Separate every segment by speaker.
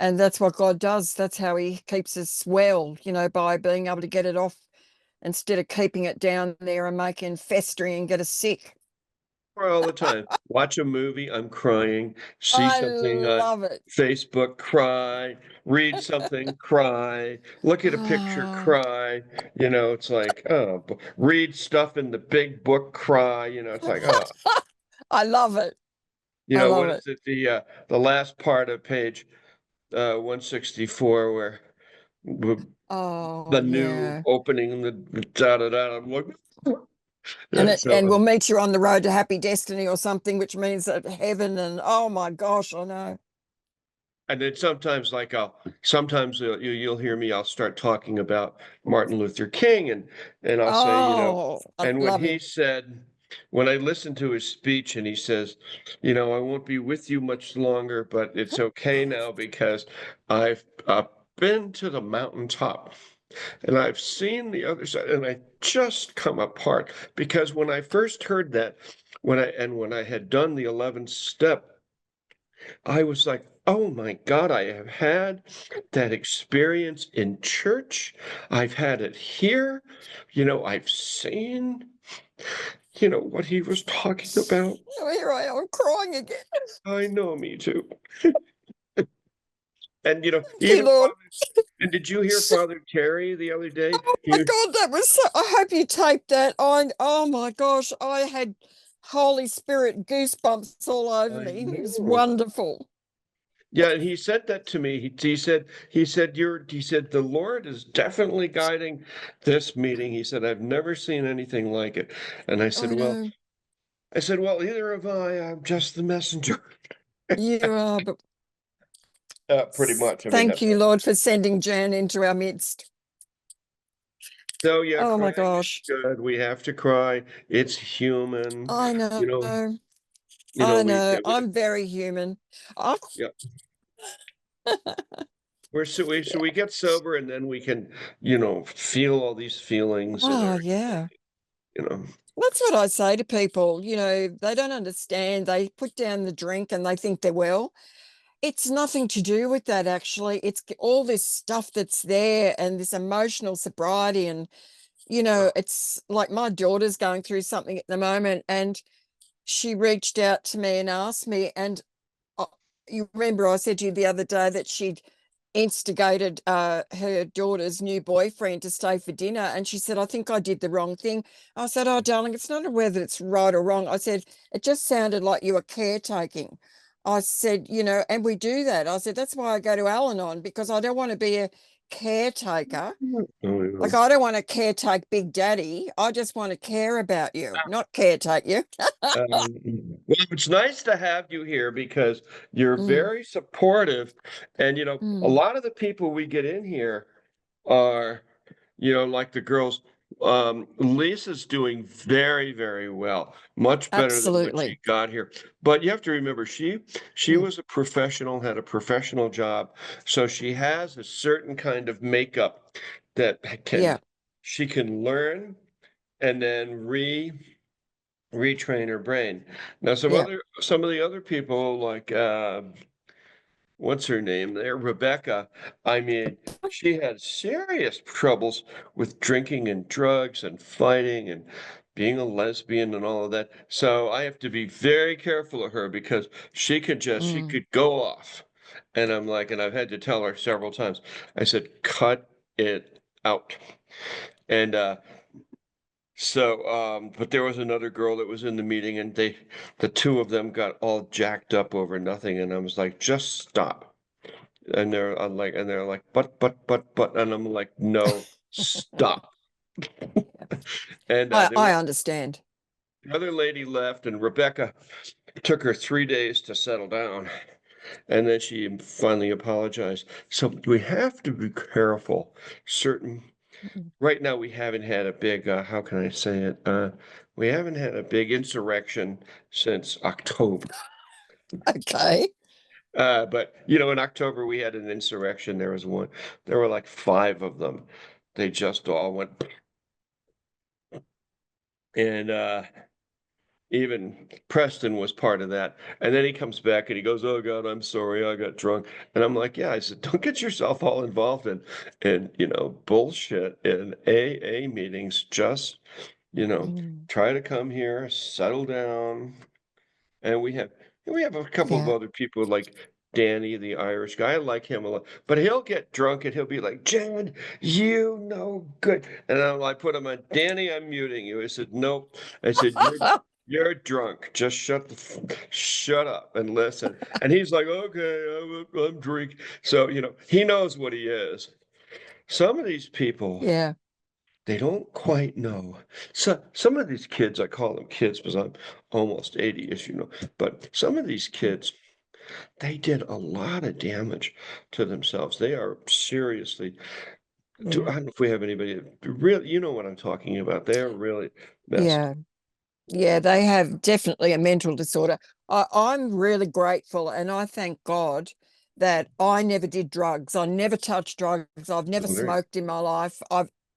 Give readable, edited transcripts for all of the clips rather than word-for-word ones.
Speaker 1: And that's what God does. That's how he keeps us well, by being able to get it off instead of keeping it down there and making festering and get us sick.
Speaker 2: Cry all the time. Watch a movie, I'm crying. See
Speaker 1: I
Speaker 2: something on
Speaker 1: love it.
Speaker 2: Facebook, cry. Read something, cry. Look at a picture,
Speaker 1: Oh,
Speaker 2: cry. It's like, oh, read stuff in the big book, cry. It's like, oh,
Speaker 1: I love it. I love
Speaker 2: what is
Speaker 1: it.
Speaker 2: it? The last part of page 164 where
Speaker 1: Oh,
Speaker 2: the new
Speaker 1: yeah.
Speaker 2: opening, the da da da. I'm like,
Speaker 1: And
Speaker 2: yeah,
Speaker 1: it and we'll meet you on the road to happy destiny or something, which means that heaven and oh my gosh, I know.
Speaker 2: and then sometimes, like sometimes you'll hear me. I'll start talking about Martin Luther King, and I'll say,
Speaker 1: Oh, I
Speaker 2: and when
Speaker 1: love
Speaker 2: he
Speaker 1: him.
Speaker 2: said, when I listened to his speech, and he says, I won't be with you much longer, but it's okay now because I've been to the mountaintop. And I've seen the other side, and I just come apart because when I first heard that, when I had done the 11th step, I was like, oh my God, I have had that experience in church. I've had it here. I've seen, what he was talking about.
Speaker 1: Oh, here I am, I'm crying again.
Speaker 2: I know, me too. And,
Speaker 1: Thank you,
Speaker 2: even
Speaker 1: Lord.
Speaker 2: Father, and did you hear Father Terry the other day?
Speaker 1: Oh my God, that was so, I hope you taped that. Oh my gosh, I had Holy Spirit goosebumps all over
Speaker 2: I
Speaker 1: me. It was
Speaker 2: know.
Speaker 1: wonderful.
Speaker 2: Yeah, and he said that to me. He said the Lord is definitely guiding this meeting. He said, I've never seen anything like it. And
Speaker 1: I know.
Speaker 2: I said, well, either have I. I'm just the messenger.
Speaker 1: You are, but
Speaker 2: Pretty much. I mean,
Speaker 1: thank
Speaker 2: that's
Speaker 1: you, Lord, for sending Jann into our midst.
Speaker 2: so yeah,
Speaker 1: Oh my
Speaker 2: crying is
Speaker 1: gosh.
Speaker 2: good. We have to cry. It's human.
Speaker 1: I
Speaker 2: You
Speaker 1: know.
Speaker 2: know,
Speaker 1: I
Speaker 2: we
Speaker 1: know. I'm very human. Oh,
Speaker 2: yeah, we get sober and then we can, feel all these feelings and
Speaker 1: oh
Speaker 2: everything,
Speaker 1: yeah.
Speaker 2: you know.
Speaker 1: That's what I say to people. They don't understand. They put down the drink and they think they're well. It's nothing to do with that, actually. It's all this stuff that's there and this emotional sobriety. And, it's like my daughter's going through something at the moment and she reached out to me and asked me. And uh, you remember I said to you the other day that she'd instigated her daughter's new boyfriend to stay for dinner. And she said, I think I did the wrong thing. I said, oh, darling, it's not whether it's right or wrong. I said, it just sounded like you were caretaking. I said, and we do that. I said, that's why I go to Al Anon because I don't want to be a caretaker.
Speaker 2: Oh, yeah.
Speaker 1: Like, I don't want to caretake Big Daddy. I just want to care about you, not caretake you.
Speaker 2: Well, it's nice to have you here because you're
Speaker 1: Mm,
Speaker 2: very supportive. And, a
Speaker 1: mm,
Speaker 2: lot of the people we get in here are, like the girls. Lisa's doing very, very well, much better than when she
Speaker 1: absolutely.
Speaker 2: got here. But you have to remember, she
Speaker 1: Mm,
Speaker 2: was a professional, had a professional job, so she has a certain kind of makeup that
Speaker 1: yeah,
Speaker 2: she can learn and then retrain her brain. Now,
Speaker 1: yeah.
Speaker 2: some of the other people, like what's her name there, Rebecca. I mean, she had serious troubles with drinking and drugs and fighting and being a lesbian and all of that. So I have to be very careful of her because she
Speaker 1: Mm.
Speaker 2: could go off. And I'm like, and I've had to tell her several times. I said, cut it out. And but there was another girl that was in the meeting, and the two of them got all jacked up over nothing, and I was like, just stop. And they're like, but, and I'm like, no, stop. And
Speaker 1: I understand.
Speaker 2: the other lady left, and Rebecca took her 3 days to settle down, and then she finally apologized. So we have to be careful. Certain
Speaker 1: Mm.
Speaker 2: Right now, we haven't had a big, how can I say it? We haven't had a big insurrection since October.
Speaker 1: Okay.
Speaker 2: But in October we had an insurrection. There were like five of them. They just all went, and even Preston was part of that. And then he comes back and he goes, "Oh God, I'm sorry, I got drunk." And I'm like, "Yeah," I said, "don't get yourself all involved in bullshit in AA meetings. Just,
Speaker 1: Mm.
Speaker 2: try to come here, settle down." And we have a couple of
Speaker 1: Yeah.
Speaker 2: other people like Danny, the Irish guy. I like him a lot, but he'll get drunk and he'll be like, "Jan, you know good." And I put him on, "Danny, I'm muting you." I said, "Nope." I said, "You're drunk. Just shut up and listen." And he's like, "Okay, I'm drinking." So, he knows what he is. Some of these people,
Speaker 1: Yeah.
Speaker 2: they don't quite know. So some of these kids, I call them kids because I'm almost 80, as you know, but some of these kids, they did a lot of damage to themselves. They are seriously, I
Speaker 1: Yeah.
Speaker 2: don't know if we have anybody really, you know what I'm talking about. They're really messed.
Speaker 1: Yeah. Yeah, they have definitely a mental disorder. I'm really grateful and I thank God that I never did drugs. I never touched drugs. I've never
Speaker 2: Oh, there.
Speaker 1: smoked in my life.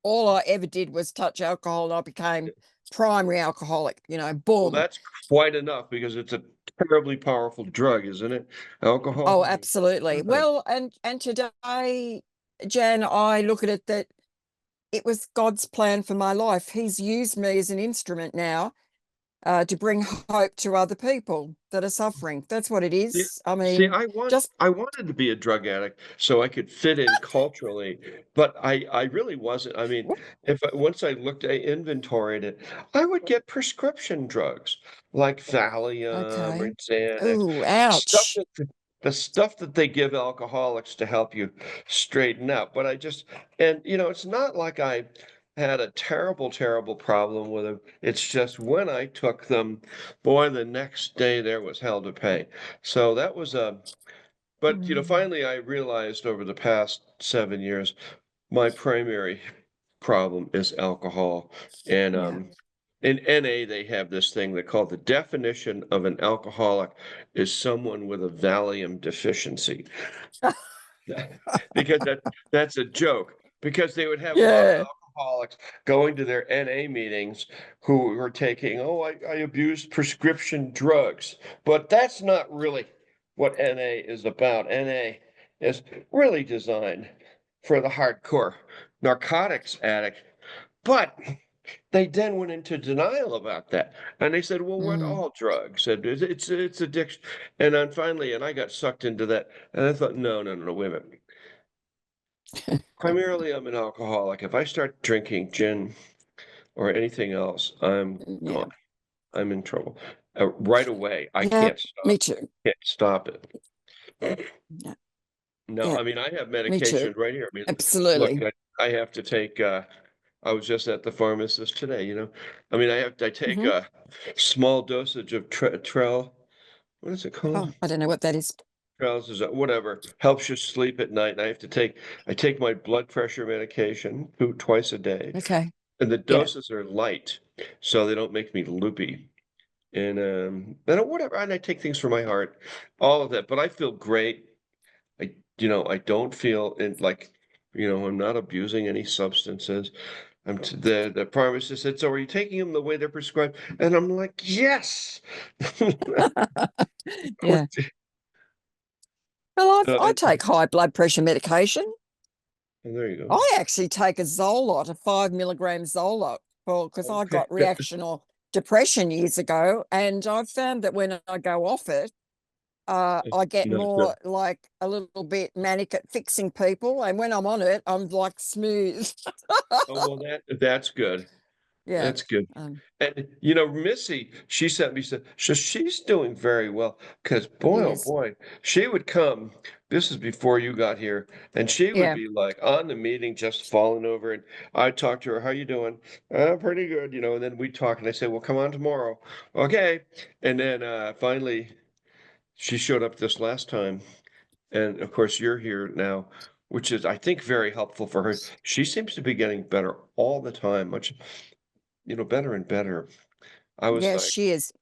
Speaker 1: All I ever did was touch alcohol and I became primary alcoholic,
Speaker 2: Well,
Speaker 1: boom.
Speaker 2: that's quite enough because it's a terribly powerful drug, isn't it? Alcohol.
Speaker 1: Oh, absolutely.
Speaker 2: God.
Speaker 1: Well, and today, Jan, I look at it that it was God's plan for my life. He's used me as an instrument now to bring hope to other people that are suffering. That's what it
Speaker 2: See,
Speaker 1: is. I
Speaker 2: see,
Speaker 1: mean,
Speaker 2: I want
Speaker 1: just
Speaker 2: I wanted to be a drug addict so I could fit in culturally, but I really wasn't. I mean, once I looked, I inventoried it, I would get prescription drugs like Valium or
Speaker 1: okay.
Speaker 2: Xanax,
Speaker 1: Ooh,
Speaker 2: stuff
Speaker 1: ouch.
Speaker 2: that the stuff that they give alcoholics to help you straighten out. But it's not like I had a terrible, terrible problem with them. It's just when I took them, boy, the next day there was hell to pay. So that was but
Speaker 1: Mm,
Speaker 2: finally I realized over the past 7 years, my primary problem is alcohol. And
Speaker 1: yeah.
Speaker 2: in NA, they have this thing they call the definition of an alcoholic is someone with a Valium deficiency. Because that's a joke. Because they would have a lot of
Speaker 1: Yeah.
Speaker 2: alcoholics going to their NA meetings who were taking, "Oh, I abused prescription drugs." But that's not really what NA is about. NA is really designed for the hardcore narcotics addict. But they then went into denial about that. And they said, "Well, what
Speaker 1: Mm,
Speaker 2: all drugs? And it's addiction." And then finally, and I got sucked into that. And I thought, no, no, no, no, wait a minute. Primarily, I'm an alcoholic. If I start drinking gin or anything else, I'm
Speaker 1: yeah.
Speaker 2: gone. I'm in trouble. Right away. I
Speaker 1: Yeah.
Speaker 2: can't stop.
Speaker 1: Me too.
Speaker 2: Can't stop it.
Speaker 1: Yeah.
Speaker 2: No,
Speaker 1: Yeah.
Speaker 2: I mean, I have
Speaker 1: Me too.
Speaker 2: medication right here. I mean, look,
Speaker 1: Absolutely.
Speaker 2: I have to take, I was just at the pharmacist today. I mean, I take
Speaker 1: Hmm.
Speaker 2: a small dosage of what is it called?
Speaker 1: Oh, I don't know what that is.
Speaker 2: Trells is whatever, helps you sleep at night. And I take my blood pressure medication twice a day.
Speaker 1: Okay.
Speaker 2: And the
Speaker 1: Yeah.
Speaker 2: doses are light, so they don't make me loopy. And whatever, and I take things for my heart, all of that. But I feel great. I don't feel like, I'm not abusing any substances. The pharmacist said, "So are you taking them the way they're prescribed?" And I'm like, "Yes."
Speaker 1: Yeah. Well,
Speaker 2: So
Speaker 1: I take high blood pressure medication.
Speaker 2: there you go.
Speaker 1: I actually take a Zoloft, a 5 milligram Zoloft, because I
Speaker 2: Okay.
Speaker 1: got reactional depression years ago, and I've found that when I go off it, I get
Speaker 2: Not good.
Speaker 1: more like a little bit manic at fixing people, and when I'm on it, I'm like smooth.
Speaker 2: Oh, well, that's good.
Speaker 1: Yeah.
Speaker 2: That's good.
Speaker 1: Um,
Speaker 2: And Missy, she sent me said so she's doing very well because boy oh
Speaker 1: yes.
Speaker 2: boy, she would come. This is before you got here, and she would
Speaker 1: Yeah.
Speaker 2: be like on the meeting, just falling over. And I'd talk to her, "How you doing?" Pretty good. And then we'd talk, and I say, "Well, come on tomorrow." Okay. And then finally, she showed up this last time, and of course, you're here now, which is, I think, very helpful for her. She seems to be getting better all the time, much, better and better. I was
Speaker 1: Yes,
Speaker 2: like,
Speaker 1: she is.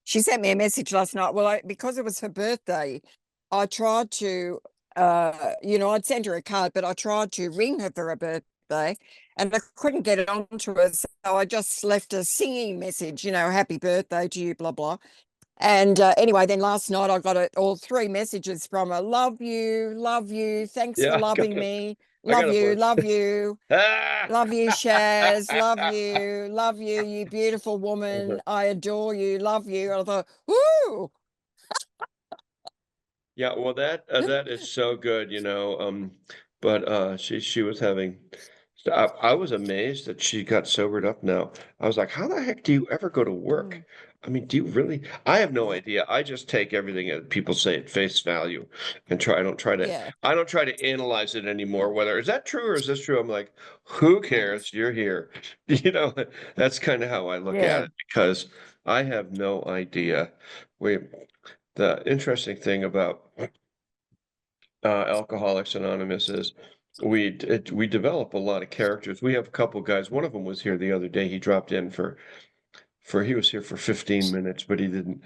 Speaker 1: She sent me a message last night. Well, because it was her birthday, I tried to, I'd sent her a card, but I tried to ring her for her birthday birthday, and I couldn't get onto her, so I just left a singing message, happy birthday to you, blah blah. And anyway, then last night I got all three messages from her. Love you, thanks for
Speaker 2: Yeah,
Speaker 1: loving me,
Speaker 2: I got a bunch.
Speaker 1: love you.
Speaker 2: Ah!
Speaker 1: Love you, Chaz. Love you, you beautiful woman. I adore you. Love you. And I thought, whoo,
Speaker 2: Yeah, well, that is so good, but, she was having I was amazed that she got sobered up now. I was like, "How the heck do you ever go to work?"
Speaker 1: Mm,
Speaker 2: I mean, do you really I have no
Speaker 1: yeah,
Speaker 2: idea. I just take everything that people say at face value and
Speaker 1: yeah,
Speaker 2: I don't try to analyze it anymore, whether is that true or is this true? I'm like, "Who cares? You're here." You know, that's kinda how I look at
Speaker 1: yeah.
Speaker 2: it because I have no idea. We the interesting thing about Alcoholics Anonymous is we develop a lot of characters. We have a couple guys. One of them was here the other day. He dropped in for he was here for 15 minutes, but he didn't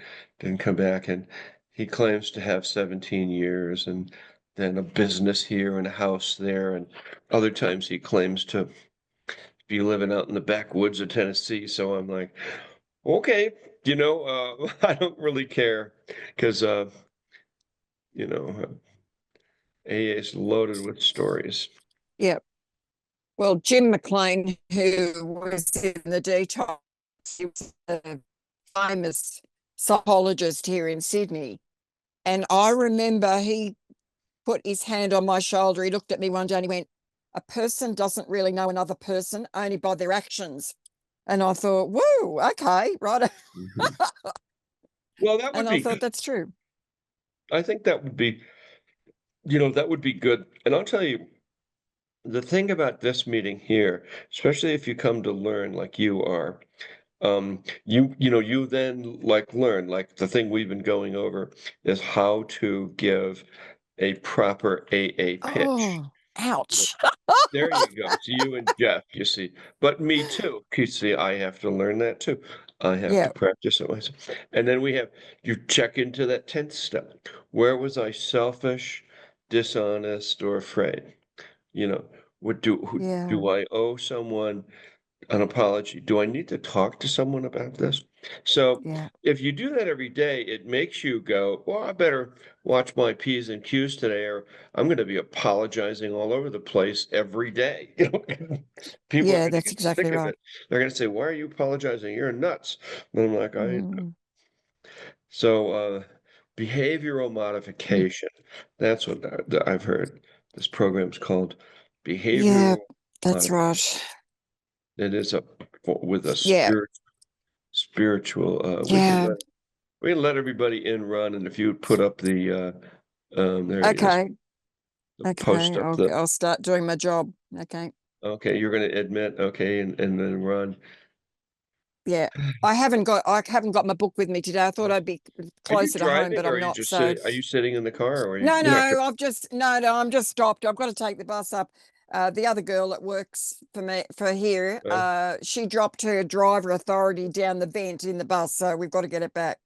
Speaker 2: come back. And he claims to have 17 years and then a business here and a house there. And other times he claims to be living out in the backwoods of Tennessee. So I'm like, okay, I don't really care because AA is loaded with stories.
Speaker 1: Yeah. Well, Jim McLean, who was in the detox, he was a famous psychologist here in Sydney. And I remember he put his hand on my shoulder. He looked at me one day and he went, a person doesn't really know another person only by their actions. And I thought, whoa, okay, right.
Speaker 2: Mhm. Well, that would
Speaker 1: And I
Speaker 2: be
Speaker 1: thought
Speaker 2: good.
Speaker 1: that's true.
Speaker 2: I think that would be good. And I'll tell you, the thing about this meeting here, especially if you come to learn like you are, you then like learn, like the thing we've been going over is how to give a proper AA pitch.
Speaker 1: Oh, ouch.
Speaker 2: There you go. It's you and Jeff, you see. But me too. You see, I have to learn that too. I have to
Speaker 1: Yeah,
Speaker 2: practice it myself. And then you check into that 10th step. Where was I selfish, dishonest, or afraid? You know,
Speaker 1: yeah,
Speaker 2: do I owe someone an apology? Do I need to talk to someone about this? So
Speaker 1: yeah,
Speaker 2: if you do that every day, it makes you go, well, I better watch my P's and Q's today, or I'm going to be apologizing all over the place every day. People are
Speaker 1: yeah,
Speaker 2: going to
Speaker 1: that's
Speaker 2: get sick
Speaker 1: exactly
Speaker 2: of
Speaker 1: right.
Speaker 2: it. They're going to say, why are you apologizing? You're nuts. And I'm like,
Speaker 1: Mm,
Speaker 2: so behavioral modification. That's what I've heard. This program's called
Speaker 1: yeah,
Speaker 2: behavioral
Speaker 1: that's
Speaker 2: modification.
Speaker 1: right.
Speaker 2: It is with a
Speaker 1: Yeah,
Speaker 2: spiritual,
Speaker 1: yeah.
Speaker 2: we can let everybody in run, and if you would put up there he is,
Speaker 1: Okay,
Speaker 2: the
Speaker 1: okay.
Speaker 2: post up the
Speaker 1: I'll start doing my job. Okay.
Speaker 2: okay, you're gonna admit, okay, and then run.
Speaker 1: Yeah. I haven't got my book with me today. I thought I'd be
Speaker 2: Are you
Speaker 1: closer to home,
Speaker 2: driving
Speaker 1: but
Speaker 2: or
Speaker 1: I'm
Speaker 2: are you
Speaker 1: not.
Speaker 2: just
Speaker 1: So
Speaker 2: sitting? Are you sitting in the car or are
Speaker 1: no,
Speaker 2: you're not
Speaker 1: no, no, I'm just stopped. I've got to take the bus up. The other girl that works for me for here, she dropped her driver authority down the vent in the bus, so we've got to get it back.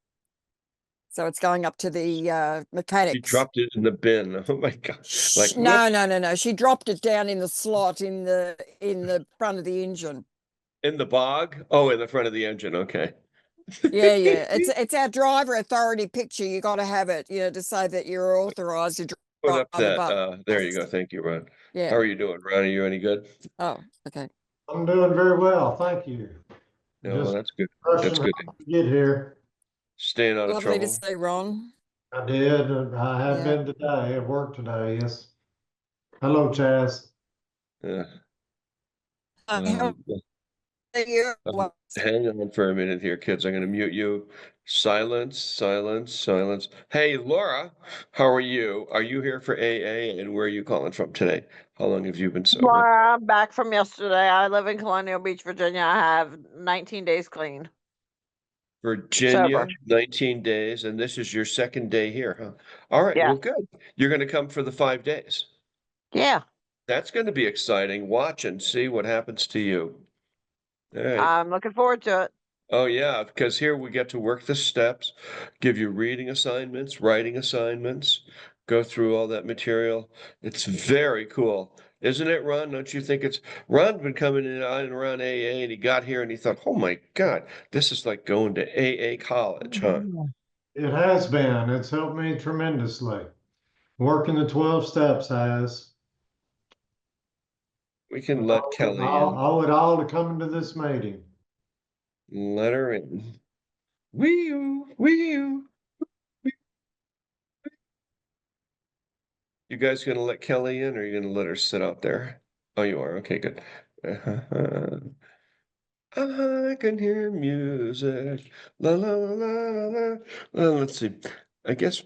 Speaker 1: So it's going up to the
Speaker 2: she
Speaker 1: mechanics.
Speaker 2: dropped it in the bin. Oh my God. Like,
Speaker 1: No,
Speaker 2: whoops,
Speaker 1: no, no, no. She dropped it down in the slot in the front of the engine.
Speaker 2: in the bog? Oh, in the front of the engine. Okay.
Speaker 1: Yeah, yeah. It's our driver authority picture. You got to have it, to say that you're authorized to
Speaker 2: Put
Speaker 1: drive
Speaker 2: up
Speaker 1: the
Speaker 2: that,
Speaker 1: bus.
Speaker 2: there you go. Thank you, Ron. How
Speaker 1: Yeah.
Speaker 2: are you doing, Ron? Are you any good?
Speaker 1: Oh, okay.
Speaker 3: I'm doing very well, thank you.
Speaker 2: No, well,
Speaker 3: Just
Speaker 2: that's good. That's
Speaker 3: rushing
Speaker 2: good.
Speaker 3: home to get here.
Speaker 2: Staying out of
Speaker 1: Lovely to
Speaker 2: trouble.
Speaker 1: see Ron.
Speaker 3: I did, and I have
Speaker 1: Yeah.
Speaker 3: been today at work today, yes. Hello, Chaz.
Speaker 2: Yeah.
Speaker 1: How
Speaker 2: Well,
Speaker 1: are you?
Speaker 2: hang on for a minute here, kids. I'm going to mute you. Silence, silence, silence. Hey, Laura, how are you? Are you here for AA and where are you calling from today? How long have you been sober?
Speaker 4: Laura, I'm back from yesterday. I live in Colonial Beach, Virginia. I have 19 days clean,
Speaker 2: Virginia,
Speaker 4: sober.
Speaker 2: 19 days, and this is your second day here, huh? All right,
Speaker 4: Yeah.
Speaker 2: well, good. You're going to come for the 5 days.
Speaker 4: Yeah.
Speaker 2: That's going to be exciting. Watch and see what happens to you. All right.
Speaker 4: I'm looking forward to it.
Speaker 2: Oh, yeah, because here we get to work the steps, give you reading assignments, writing assignments, go through all that material. It's very cool. Isn't it, Ron? Don't you think it's Ron's been coming in and around AA and he got here and he thought, oh my God, this is like going to AA college, huh?
Speaker 3: It has been. It's helped me tremendously. Working the 12 steps has.
Speaker 2: We can let Kelly
Speaker 3: I
Speaker 2: in.
Speaker 3: owe it all to coming to this meeting.
Speaker 2: Let her in. Wee you, wee you. You guys gonna let Kelly in or are you gonna let her sit out there? Oh, you are. Okay, good. I can hear music. La la la la la. Well, let's see. I guess.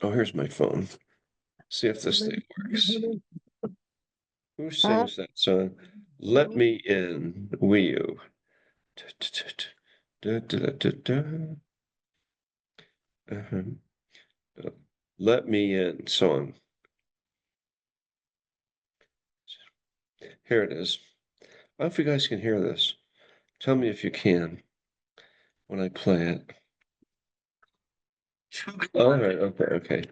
Speaker 2: Oh, here's my phone. See if this thing works. Who sings that song? Let me in, will you? Let me in song. Here it is. I don't know if you guys can hear this. Tell me if you can when I play it. All right, okay.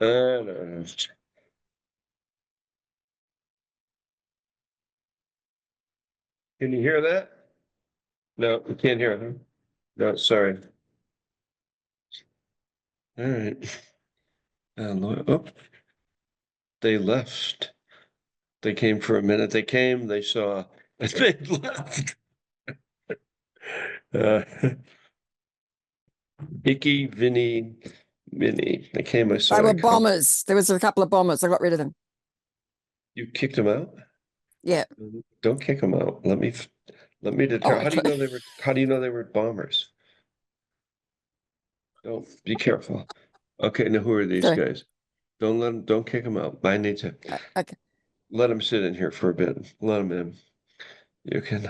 Speaker 2: No. Can you hear that? No, you can't hear it. No, sorry. All right. Oh, they left. They came for a minute. They came, they saw, and they left. Icky, Vinny, Minnie. They came, I saw.
Speaker 1: They were
Speaker 2: I come.
Speaker 1: bombers. There was a couple of bombers. I got rid of them.
Speaker 2: You kicked them out?
Speaker 1: Yeah.
Speaker 2: Don't kick them out. Let me
Speaker 1: Oh,
Speaker 2: determine. How do you
Speaker 1: okay.
Speaker 2: know they were bombers? Don't be careful. Okay, now who are these
Speaker 1: Sorry.
Speaker 2: guys? Don't kick them out. I need to
Speaker 1: Okay.
Speaker 2: let them sit in here for a bit. Let them in. You can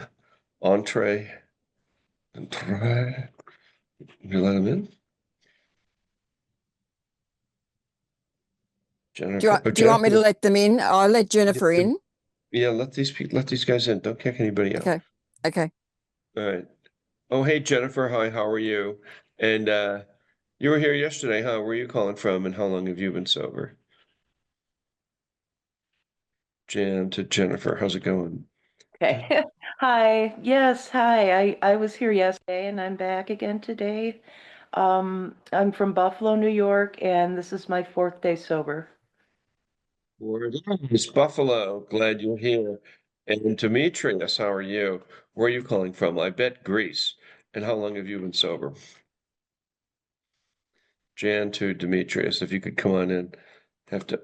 Speaker 2: entree and try. You let them in? Jennifer. Oh,
Speaker 1: Do you want me to
Speaker 2: Jennifer.
Speaker 1: let them in? I'll let Jennifer in.
Speaker 2: Yeah, let these guys in. Don't kick anybody out.
Speaker 1: Okay. Okay.
Speaker 2: All right. Oh, hey Jennifer. Hi, how are you? And you were here yesterday, huh? Where are you calling from and how long have you been sober? Jan to Jennifer. How's it going?
Speaker 5: Okay. Hi. Yes, hi. I was here yesterday and I'm back again today. I'm from Buffalo, New York, and this is my 4th day sober.
Speaker 2: It's Buffalo. Glad you're here. And Demetrius, how are you? Where are you calling from? I bet Greece. And how long have you been sober? Jan to Demetrius, if you could come on in, have to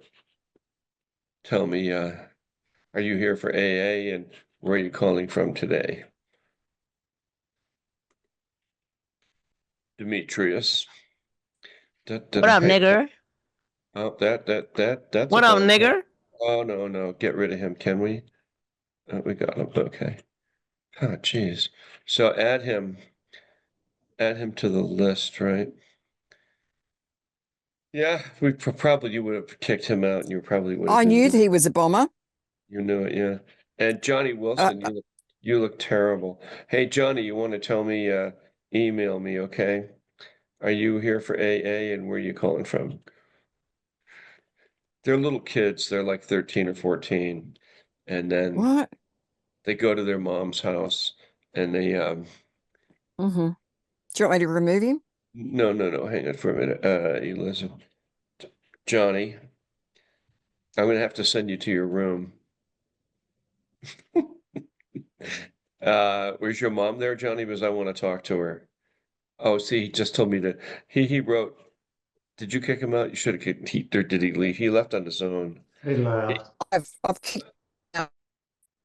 Speaker 2: tell me, are you here for AA and where are you calling from today? Demetrius.
Speaker 4: What up,
Speaker 2: Hey,
Speaker 4: nigger?
Speaker 2: oh, that's
Speaker 4: What
Speaker 2: a
Speaker 4: up,
Speaker 2: bomb.
Speaker 4: nigger?
Speaker 2: Oh, no, get rid of him, can we? Oh, we got him, okay. Oh, geez. So add him to the list, right? Yeah, we probably you would have kicked him out and you probably would have
Speaker 1: I
Speaker 2: been
Speaker 1: knew
Speaker 2: good.
Speaker 1: he was a bomber.
Speaker 2: You knew it, yeah. And Johnny
Speaker 1: Uh,
Speaker 2: Wilson, you look terrible. Hey Johnny, you want to tell me email me, okay? Are you here for AA and where are you calling from? They're little kids, they're like 13 or 14. And then
Speaker 1: what?
Speaker 2: they go to their mom's house and they
Speaker 1: Mm-hmm. Do you want me to remove him?
Speaker 2: no, hang on for a minute. Elizabeth. Johnny, I'm gonna have to send you to your room. Where's your mom there, Johnny? Because I want to talk to her. Oh, see, he just told me to. He wrote. Did you kick him out? You should have kicked. Or did he leave? He left on his own.
Speaker 3: He left.
Speaker 1: I've kicked him out.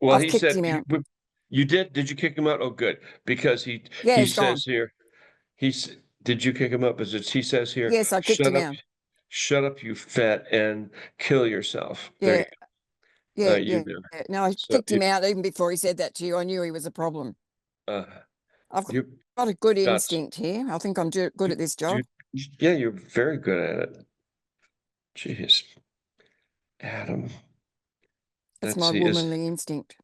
Speaker 2: Well,
Speaker 1: I've
Speaker 2: he
Speaker 1: kicked
Speaker 2: said
Speaker 1: him out.
Speaker 2: you did. Did you kick him out? Oh, good, because
Speaker 1: Yeah,
Speaker 2: he
Speaker 1: he's gone.
Speaker 2: says here. Did you kick him out? Because he says here.
Speaker 1: Yes, I kicked him out.
Speaker 2: Shut up, you fat, and kill yourself. There
Speaker 1: Yeah.
Speaker 2: you go.
Speaker 1: Yeah.
Speaker 2: You
Speaker 1: Yeah.
Speaker 2: do.
Speaker 1: Yeah. No, I
Speaker 2: So
Speaker 1: kicked him out even before he said that to you. I knew he was a problem.
Speaker 2: uh,
Speaker 1: I've
Speaker 2: you
Speaker 1: got a good
Speaker 2: nuts.
Speaker 1: instinct here. I think I'm good at this job.
Speaker 2: Yeah, you're very good at it. Jeez. Adam.
Speaker 1: It's
Speaker 2: Let's
Speaker 1: my
Speaker 2: see.
Speaker 1: womanly instinct.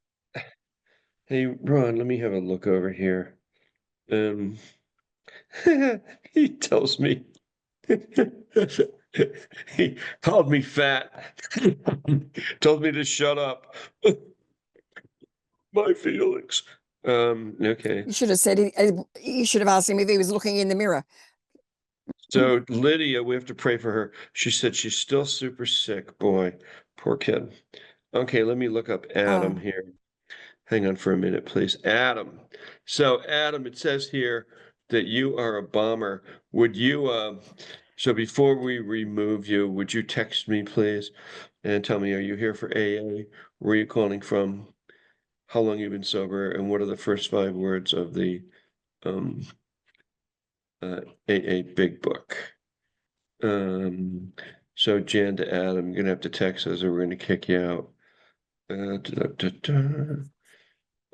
Speaker 2: Hey, Ron, let me have a look over here. Um, he tells me He called me fat. Told me to shut up. My feelings. Okay.
Speaker 1: You should have said you should have asked him if he was looking in the mirror.
Speaker 2: So Lydia, we have to pray for her. She said she's still super sick. Boy, poor kid. Okay, let me look up Adam
Speaker 1: Oh.
Speaker 2: here. Hang on for a minute, please. Adam. So Adam, it says here that you are a bomber. Would you so before we remove you, would you text me, please, and tell me, are you here for AA? Where are you calling from? How long you've been sober, and what are the first 5 words of the um AA Big Book? So Jan to Adam, you're gonna have to text us or we're gonna kick you out.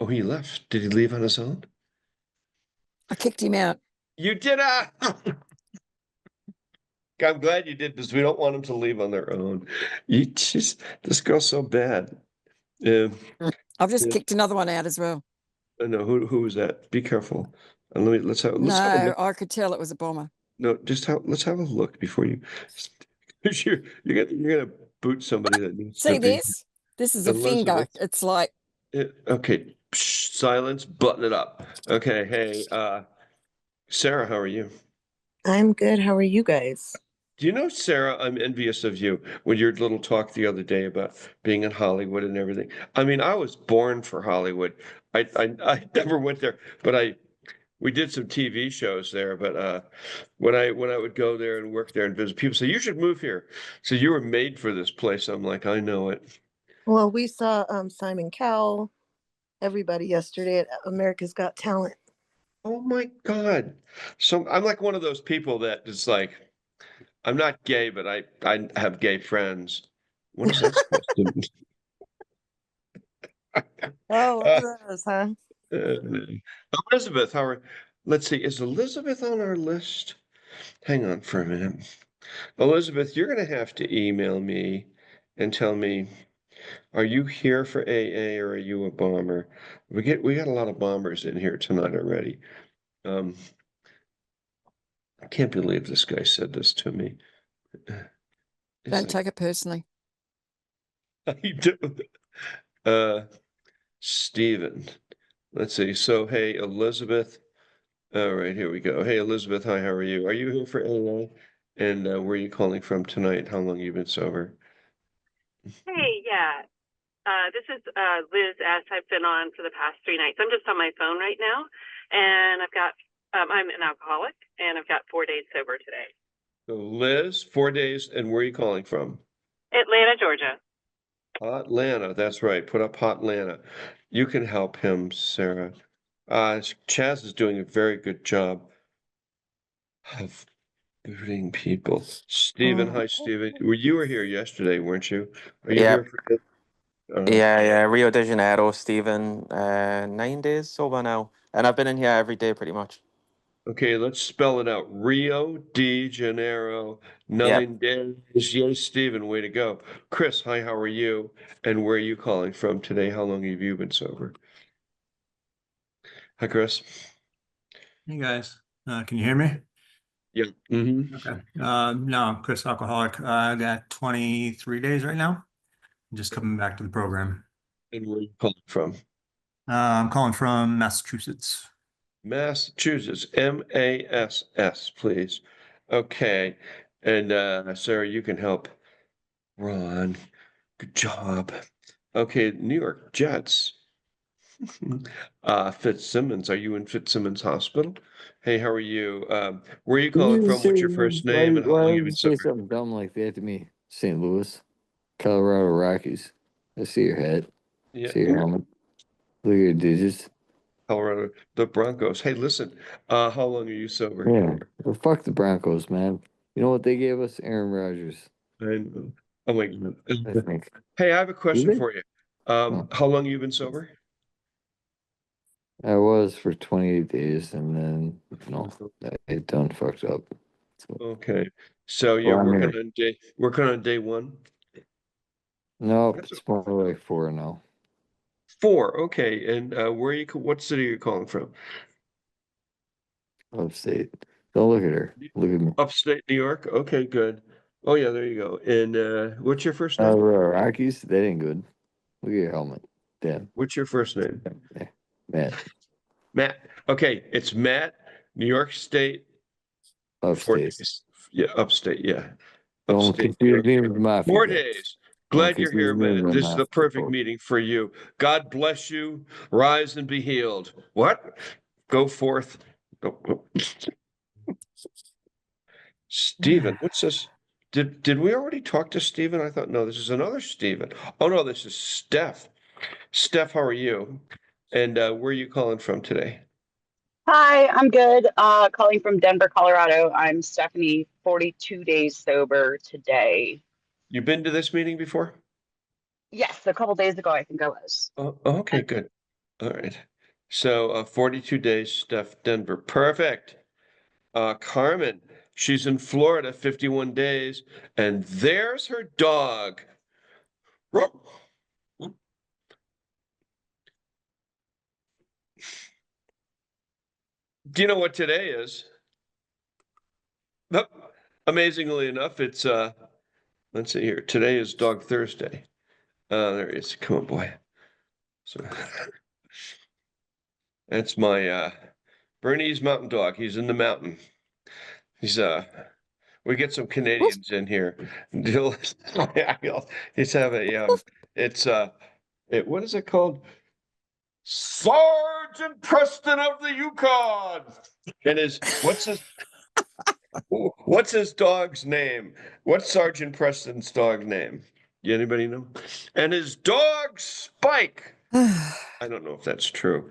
Speaker 2: Oh, he left. Did he leave on his own?
Speaker 1: I kicked him out.
Speaker 2: You did I'm glad you did because we don't want them to leave on their own. You just this girl's so bad.
Speaker 1: I've just
Speaker 2: Yeah.
Speaker 1: kicked another one out as well.
Speaker 2: No, who was that? Be careful. And let's have a
Speaker 1: No,
Speaker 2: look.
Speaker 1: I could tell it was a bomber.
Speaker 2: No, let's have a look before you. 'Cause you're gonna boot somebody that needs to
Speaker 1: See
Speaker 2: be
Speaker 1: this? This is a finger.
Speaker 2: Elizabeth.
Speaker 1: It's like
Speaker 2: Okay, silence, button it up. Okay, hey, Sarah, how are you?
Speaker 6: I'm good. How are you guys?
Speaker 2: Do you know, Sarah, I'm envious of you with your little talk the other day about being in Hollywood and everything. I mean, I was born for Hollywood. I never went there, but we did some TV shows there. But when I would go there and work there and visit, people say you should move here. So you were made for this place. I'm like, I know it.
Speaker 6: Well, we saw Simon Cowell, everybody yesterday at America's Got Talent.
Speaker 2: Oh my God. So I'm like one of those people that is like, I'm not gay, but I have gay friends. What is that supposed to mean?
Speaker 6: Oh,
Speaker 2: Uh,
Speaker 6: one of those, huh?
Speaker 2: Elizabeth, let's see, is Elizabeth on our list? Hang on for a minute. Elizabeth, you're going to have to email me and tell me, are you here for AA or are you a bomber? We got a lot of bombers in here tonight already. I can't believe this guy said this to me.
Speaker 1: don't take it personally.
Speaker 2: I do. Stephen. Let's see. So, hey, Elizabeth. All right, here we go. Hey, Elizabeth. Hi, how are you? Are you here for AA? And where are you calling from tonight? How long you been sober?
Speaker 7: Hey, yeah. This is Liz S. I've been on for the past 3 nights. I'm just on my phone right now, and I'm an alcoholic, and I've got 4 days sober today.
Speaker 2: So, Liz, 4 days, and where are you calling from?
Speaker 7: Atlanta, Georgia.
Speaker 2: Atlanta. That's right. Put up Atlanta. You can help him, Sarah. Chaz is doing a very good job of booting people. Stephen, hi, Stephen. You were here yesterday, weren't you? Are you
Speaker 8: Yeah,
Speaker 2: here for
Speaker 8: yeah, Rio de Janeiro, Stephen. 9 days sober now, and I've been in here every day pretty much.
Speaker 2: Okay, let's spell it out. Rio de Janeiro,
Speaker 8: Yeah.
Speaker 2: 9 days. Yay, Stephen, way to go. Chris, hi, how are you? And where are you calling from today? How long have you been sober? Hi, Chris.
Speaker 9: Hey guys, can you hear me?
Speaker 2: Yeah. Mm-hmm.
Speaker 9: Okay. No, I'm Chris, alcoholic. I got 23 days right now. I'm just coming back to the program.
Speaker 2: And where are you calling from?
Speaker 9: I'm calling from Massachusetts.
Speaker 2: Massachusetts, MASS, please. Okay. And Sarah, you can help Ron. Good job. Okay, New York Jets. Fitzsimmons, are you in Fitzsimmons Hospital? Hey, how are you? Where are you calling from? What's your first name and how long you been
Speaker 10: say
Speaker 2: sober?
Speaker 10: something dumb like that to me? St. Louis, Colorado Rockies. I see your head.
Speaker 2: Yeah,
Speaker 10: See your helmet. Look at your digits.
Speaker 2: Colorado, the Broncos. Hey, listen, how long are you sober?
Speaker 10: Yeah. Well, fuck the Broncos, man. You know what they gave us? Aaron Rodgers.
Speaker 2: And, oh my God.
Speaker 10: I think.
Speaker 2: Hey, I have a question
Speaker 10: they?
Speaker 2: for you.
Speaker 10: Oh.
Speaker 2: How long you been sober?
Speaker 10: I was for 28 days, and then I done fucked up. So,
Speaker 2: Okay, so you're working on day 1?
Speaker 10: nope,
Speaker 2: That's
Speaker 10: it's more like 4 now.
Speaker 2: 4. Okay, and what city are you calling from?
Speaker 10: Upstate. Don't look at her. Look at me.
Speaker 2: Upstate New York. Okay, good. Oh yeah, there you go. And what's your first name?
Speaker 10: Rockies, they ain't good. Look at your helmet. Damn.
Speaker 2: What's your first name?
Speaker 10: Man,
Speaker 2: Matt. Okay, it's Matt, New York State, 4
Speaker 10: upstate.
Speaker 2: days. Yeah, upstate. Yeah,
Speaker 10: Don't
Speaker 2: upstate.
Speaker 10: confuse me with Mafia.
Speaker 2: 4
Speaker 10: guys.
Speaker 2: days.
Speaker 10: Don't
Speaker 2: Glad you're here,
Speaker 10: confuse me
Speaker 2: Matt.
Speaker 10: with
Speaker 2: This is the
Speaker 10: Mafia
Speaker 2: perfect
Speaker 10: folks.
Speaker 2: meeting for you. God bless you. Rise and be healed. What? Go forth. Go. Stephen, what's this? Did we already talk to Stephen? I thought, no, this is another Stephen. Oh no, this is Steph. Steph, how are you? And where are you calling from today?
Speaker 11: Hi, I'm good. Calling from Denver, Colorado. I'm Stephanie, 42 days sober today.
Speaker 2: You been to this meeting before?
Speaker 11: Yes, a couple days ago, I think I was.
Speaker 2: Oh, okay, good. All right. So 42 days, Steph, Denver. Perfect. Carmen, she's in Florida, 51 days, and there's her dog. Do you know what today is? Nope. Amazingly enough, it's let's see here. Today is Dog Thursday. There he is. Come on, boy. So that's my Bernese mountain dog. He's in the mountain. He's we get some Canadians in here. He's have a it's what is it called? Sergeant Preston of the Yukon. And what's his dog's name? What's Sergeant Preston's dog name? Anybody know? And his dog Spike. I don't know if that's true.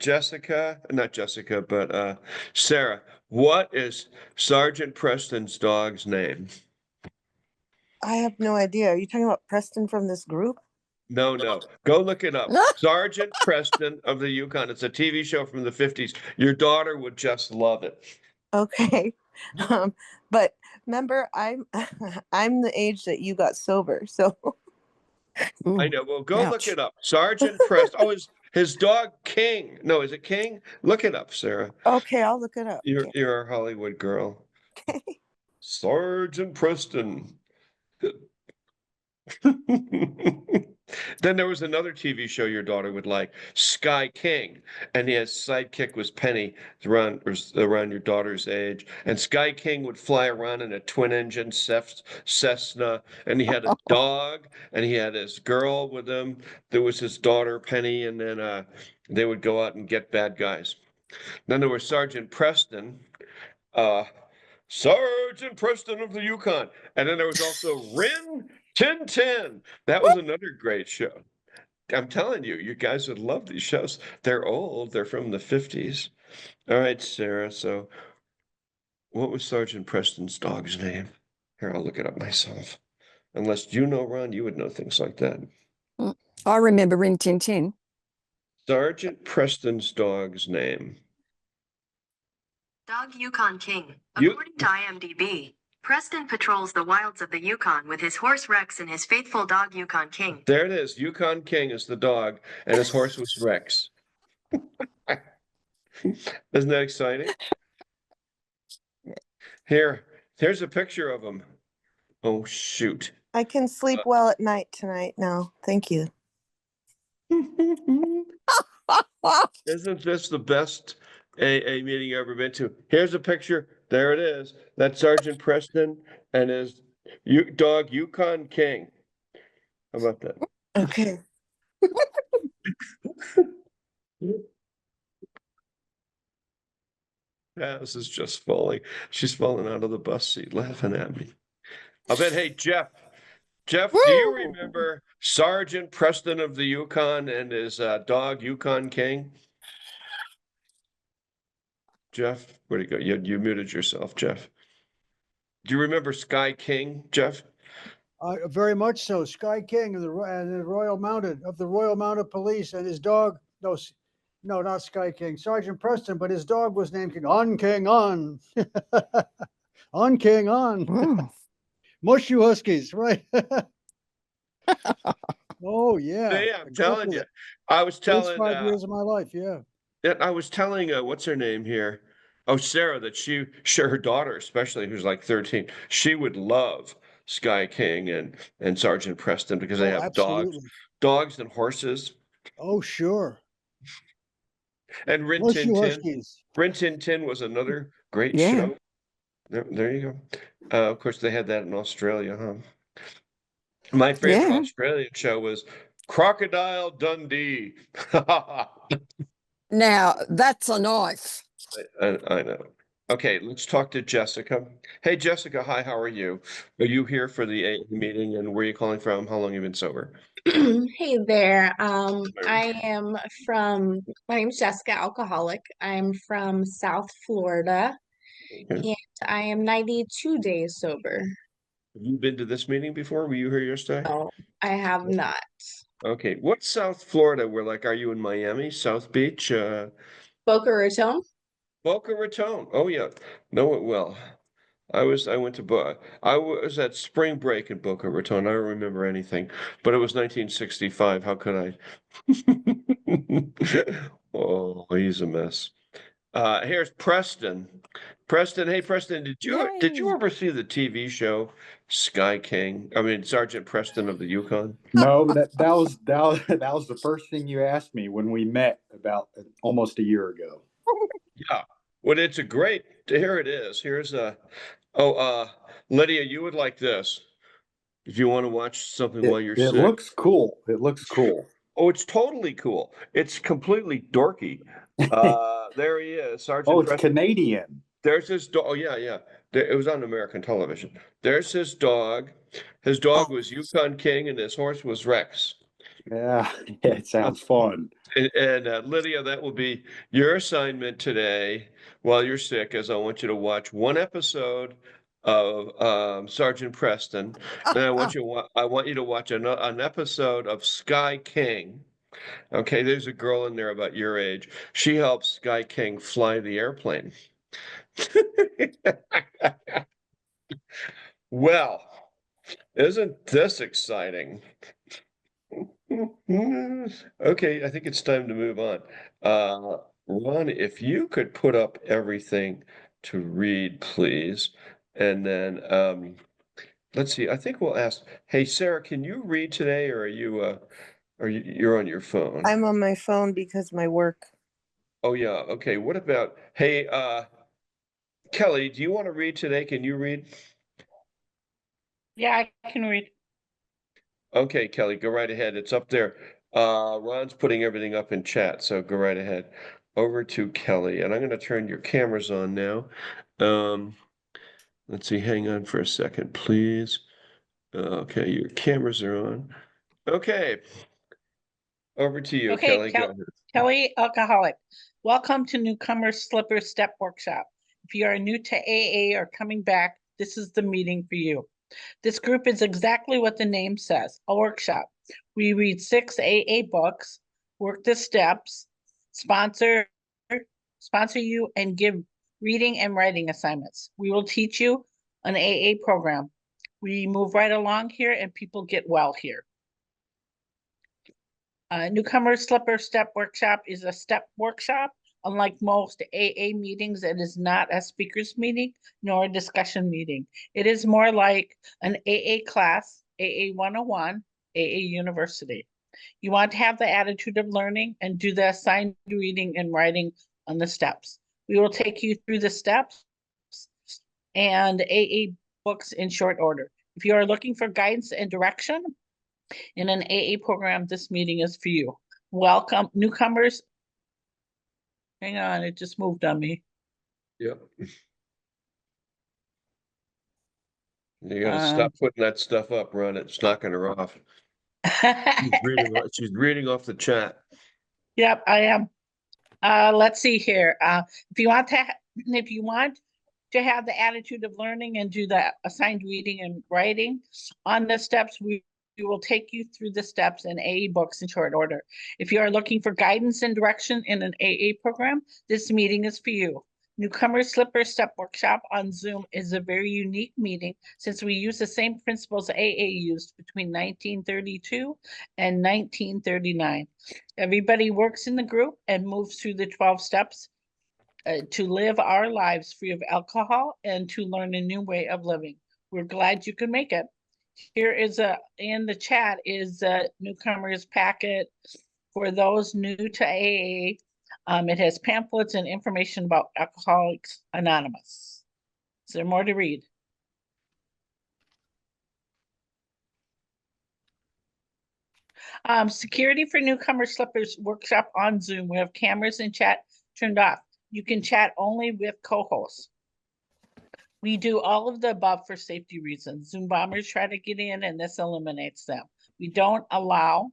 Speaker 2: Jessica, not Jessica, but Sarah, what is Sergeant Preston's dog's name?
Speaker 6: I have no idea. Are you talking about Preston from this group?
Speaker 2: No. Go look it up. Sergeant Preston of the Yukon. It's a TV show from the 50s. Your daughter would just love it.
Speaker 6: Okay. But remember, I'm I'm the age that you got sober, so
Speaker 2: I know. Well, go look
Speaker 1: ouch.
Speaker 2: it up. Sergeant Preston. Oh, his dog King. No, is it King? Look it up, Sarah.
Speaker 6: okay, I'll look it up.
Speaker 2: You're a Hollywood girl.
Speaker 6: Okay.
Speaker 2: Sergeant Preston. Then there was another TV show your daughter would like, Sky King, and his sidekick was Penny, around your daughter's age. And Sky King would fly around in a twin-engine Cessna, and he had a dog, and he had his girl with him. There was his daughter Penny, and then they would go out and get bad guys. Then there was Sergeant Preston. Sergeant Preston of the Yukon. And then there was also Rin Tin Tin. That was another great show. I'm telling you, you guys would love these shows. They're old. They're from the 50s. All right, Sarah. So what was Sergeant Preston's dog's name? Here, I'll look it up myself. Unless you know, Ron, you would know things like that.
Speaker 1: I remember Rin Tin Tin.
Speaker 2: Sergeant Preston's dog's name.
Speaker 12: Dog Yukon King. According to IMDb, Preston patrols the wilds of the Yukon with his horse Rex and his faithful dog Yukon King.
Speaker 2: There it is. Yukon King is the dog, and his horse was Rex. Isn't that exciting? Here's a picture of him. Oh, shoot.
Speaker 6: I can sleep well at night tonight now. Thank you.
Speaker 2: Isn't this the best AA meeting you've ever been to? Here's a picture. There it is. That's Sergeant Preston and his dog Yukon King. How about that?
Speaker 6: Okay.
Speaker 2: Chaz is just falling. She's falling out of the bus seat laughing at me. I bet, hey, Jeff, do you remember Sergeant Preston of the Yukon and his dog Yukon King? Jeff, where'd he go? You muted yourself, Jeff. Do you remember Sky King, Jeff?
Speaker 13: Very much so. Sky King of the Royal Mounted Police, and his dog. No, not Sky King. Sergeant Preston, but his dog was named King. On King on. On King on. Mush you Huskies, right? Oh yeah.
Speaker 2: Yeah, I'm telling you. I was telling
Speaker 13: 5 years of my life, yeah.
Speaker 2: I was telling what's her name here? Oh, Sarah, that her daughter, especially who's like 13, she would love Sky King and Sergeant Preston because they
Speaker 13: Oh,
Speaker 2: have
Speaker 13: absolutely.
Speaker 2: dogs and horses.
Speaker 13: Oh, sure.
Speaker 2: And Rin
Speaker 13: Horseshoe
Speaker 2: Tin Tin.
Speaker 13: Huskies.
Speaker 2: Rin Tin Tin was another great
Speaker 1: Yeah.
Speaker 2: show. There you go. Of course, they had that in Australia, huh? My favorite
Speaker 1: Yeah.
Speaker 2: Australian show was Crocodile Dundee.
Speaker 1: Now that's a knife.
Speaker 2: I know. Okay, let's talk to Jessica. Hey, Jessica. Hi, how are you? Are you here for the AA meeting, and where are you calling from? How long have you been sober?
Speaker 14: Hey there. My name's Jessica, alcoholic. I'm from South Florida,
Speaker 2: Okay.
Speaker 14: and I am 92 days sober.
Speaker 2: Have you been to this meeting before? Were you here yesterday?
Speaker 14: No, I have not.
Speaker 2: Okay. What's South Florida? Are you in Miami, South Beach?
Speaker 14: Boca Raton?
Speaker 2: Boca Raton. Oh yeah, know it well. I went to I was at spring break in Boca Raton. I don't remember anything, but it was 1965. How could I? Oh, he's a mess. Here's Preston. Preston, hey Preston, did you
Speaker 1: Yay.
Speaker 2: ever see the TV show Sky King? I mean Sergeant Preston of the Yukon?
Speaker 15: No, but that was the first thing you asked me when we met about almost a year ago.
Speaker 2: Yeah. Well, it's a great. Here it is. Here's Lydia, you would like this if you want to watch something while you're
Speaker 15: It
Speaker 2: sick.
Speaker 15: looks cool. It looks cool.
Speaker 2: Oh, it's totally cool. It's completely dorky. There he is, Sergeant
Speaker 15: Oh, it's
Speaker 2: Preston.
Speaker 15: Canadian.
Speaker 2: There's his dog. Oh, yeah, yeah. It was on American television. There's his dog. His dog was Yukon King, and his horse was Rex.
Speaker 15: Yeah, it sounds fun.
Speaker 2: And Lydia, that will be your assignment today while you're sick, as I want you to watch one episode of Sergeant Preston, and I want you to watch an episode of Sky King. Okay, there's a girl in there about your age. She helps Sky King fly the airplane. Well, isn't this exciting? Okay, I think it's time to move on. Ron, if you could put up everything to read, please. And then let's see, I think we'll ask, hey Sarah, can you read today, or you're on your phone?
Speaker 6: I'm on my phone because my work.
Speaker 2: Oh yeah, okay. What about, hey Kelly, do you want to read today? Can you read?
Speaker 16: Yeah, I can read.
Speaker 2: Okay, Kelly, go right ahead. It's up there. Ron's putting everything up in chat, so go right ahead. Over to Kelly, and I'm going to turn your cameras on now. Let's see, hang on for a second, please. Okay, your cameras are on. Okay. Over to you,
Speaker 16: Okay,
Speaker 2: Kelly. Go ahead.
Speaker 16: Kelly, alcoholic. Welcome to Newcomers Slipper Step Workshop. If you are new to AA or coming back, this is the meeting for you. This group is exactly what the name says, a workshop. We read 6 AA books, work the steps, sponsor you, and give reading and writing assignments. We will teach you an AA program. We move right along here and people get well here. Newcomer Slipper Step Workshop is a step workshop. Unlike most AA meetings, it is not a speaker's meeting nor a discussion meeting. It is more like an AA class, AA 101, AA University. You want to have the attitude of learning and do the assigned reading and writing on the steps. We will take you through the steps and AA books in short order. If you are looking for guidance and direction in an AA program, this meeting is for you. Welcome, newcomers. Hang on, it just moved on me.
Speaker 2: Yep. You gotta stop putting that stuff up, Ron. It's knocking her off. She's reading off the chat.
Speaker 16: Yep, I am. Let's see here. If you want to have the attitude of learning and do the assigned reading and writing on the steps, we will take you through the steps in AA books in short order. If you are looking for guidance and direction in an AA program, this meeting is for you. Newcomer Slipper Step Workshop on Zoom is a very unique meeting since we use the same principles AA used between 1932 and 1939. Everybody works in the group and moves through the 12 steps to live our lives free of alcohol and to learn a new way of living. We're glad you could make it. Here is in the chat is a newcomers packet for those new to AA. It has pamphlets and information about Alcoholics Anonymous. Is there more to read? Security for newcomer slippers workshop on Zoom. We have cameras and chat turned off. You can chat only with co-hosts. We do all of the above for safety reasons. Zoom bombers try to get in and this eliminates them. We don't allow